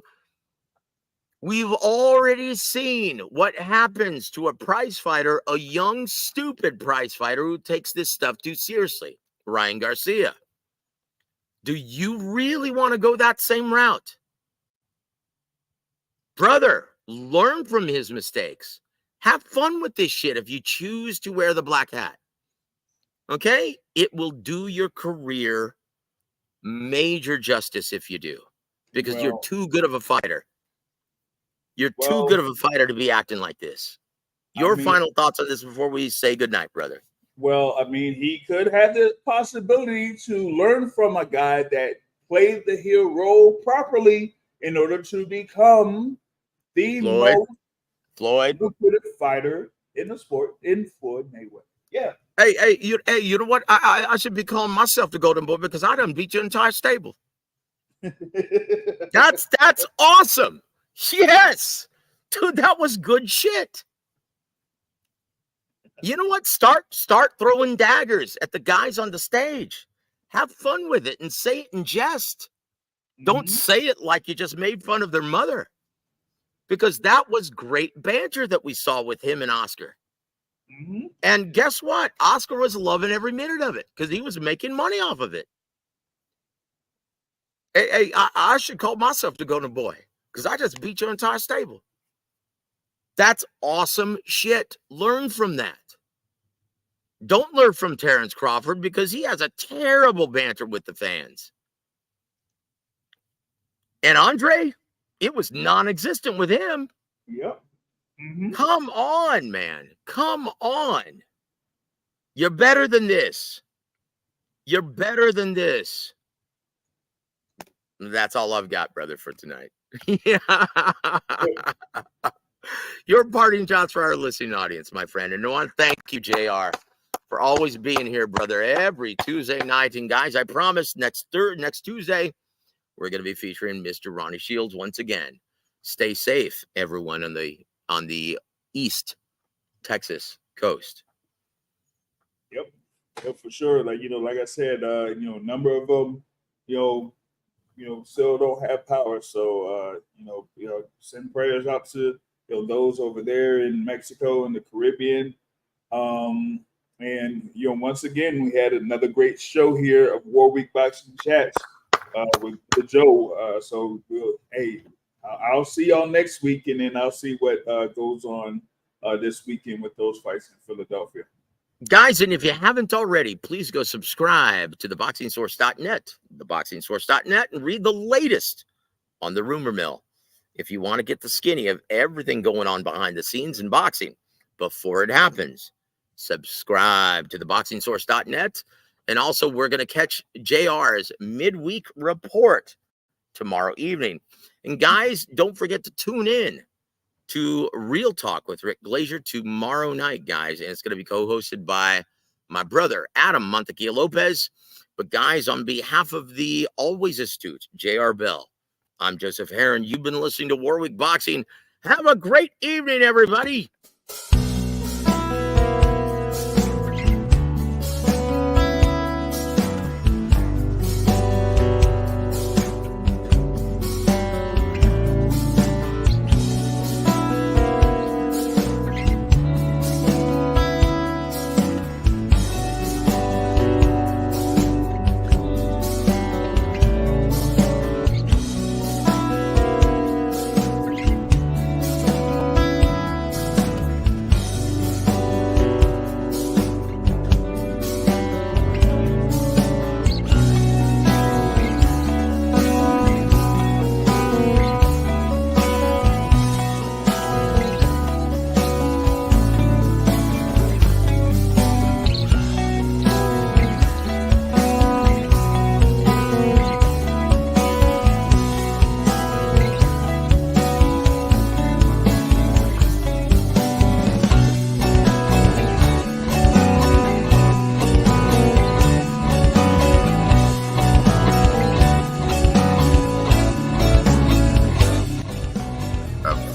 we've already seen what happens to a prize fighter, a young, stupid prize fighter who takes this stuff too seriously. Ryan Garcia. Do you really want to go that same route? Brother, learn from his mistakes. Have fun with this shit if you choose to wear the black hat. Okay? It will do your career major justice if you do. Because you're too good of a fighter. You're too good of a fighter to be acting like this. Your final thoughts on this before we say goodnight, brother. Well, I mean, he could have the possibility to learn from a guy that played the heel role properly in order to become the most lucrative fighter in the sport in Floyd Mayweather. Yeah. Hey, you know what? I should be calling myself the Golden Boy because I done beat your entire stable. That's awesome. Yes. Dude, that was good shit. You know what? Start throwing daggers at the guys on the stage. Have fun with it and say it in jest. Don't say it like you just made fun of their mother. Because that was great banter that we saw with him and Oscar. And guess what? Oscar was loving every minute of it because he was making money off of it. Hey, I should call myself the Golden Boy because I just beat your entire stable. That's awesome shit. Learn from that. Don't learn from Terrence Crawford because he has a terrible banter with the fans. And Andre, it was non-existent with him. Yep. Come on, man. Come on. You're better than this. You're better than this. That's all I've got, brother, for tonight. Your parting shots for our listening audience, my friend. And I want to thank you, JR, for always being here, brother, every Tuesday night. And guys, I promise next Tuesday, we're going to be featuring Mr. Ronnie Shields once again. Stay safe, everyone, on the East Texas coast. Yep, for sure. Like I said, a number of them, still don't have power. So send prayers out to those over there in Mexico and the Caribbean. And once again, we had another great show here of WAW Boxing Chats with Joe. So I'll see y'all next week, and then I'll see what goes on this weekend with those fights in Philadelphia. Guys, and if you haven't already, please go subscribe to theboxingsource.net, theboxingsource.net, and read the latest on the rumor mill. If you want to get the skinny of everything going on behind the scenes in boxing before it happens, subscribe to theboxingsource.net. And also, we're going to catch JR's midweek report tomorrow evening. And guys, don't forget to tune in to Real Talk with Rick Glazier tomorrow night, guys. And it's going to be co-hosted by my brother, Adam Montequia Lopez. But guys, on behalf of the always astute JR Bell, I'm Joseph Heron. You've been listening to WAW Boxing. Have a great evening, everybody.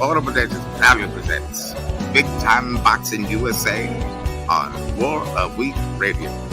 W.A.W presents Big Time Boxing USA on WAW Radio.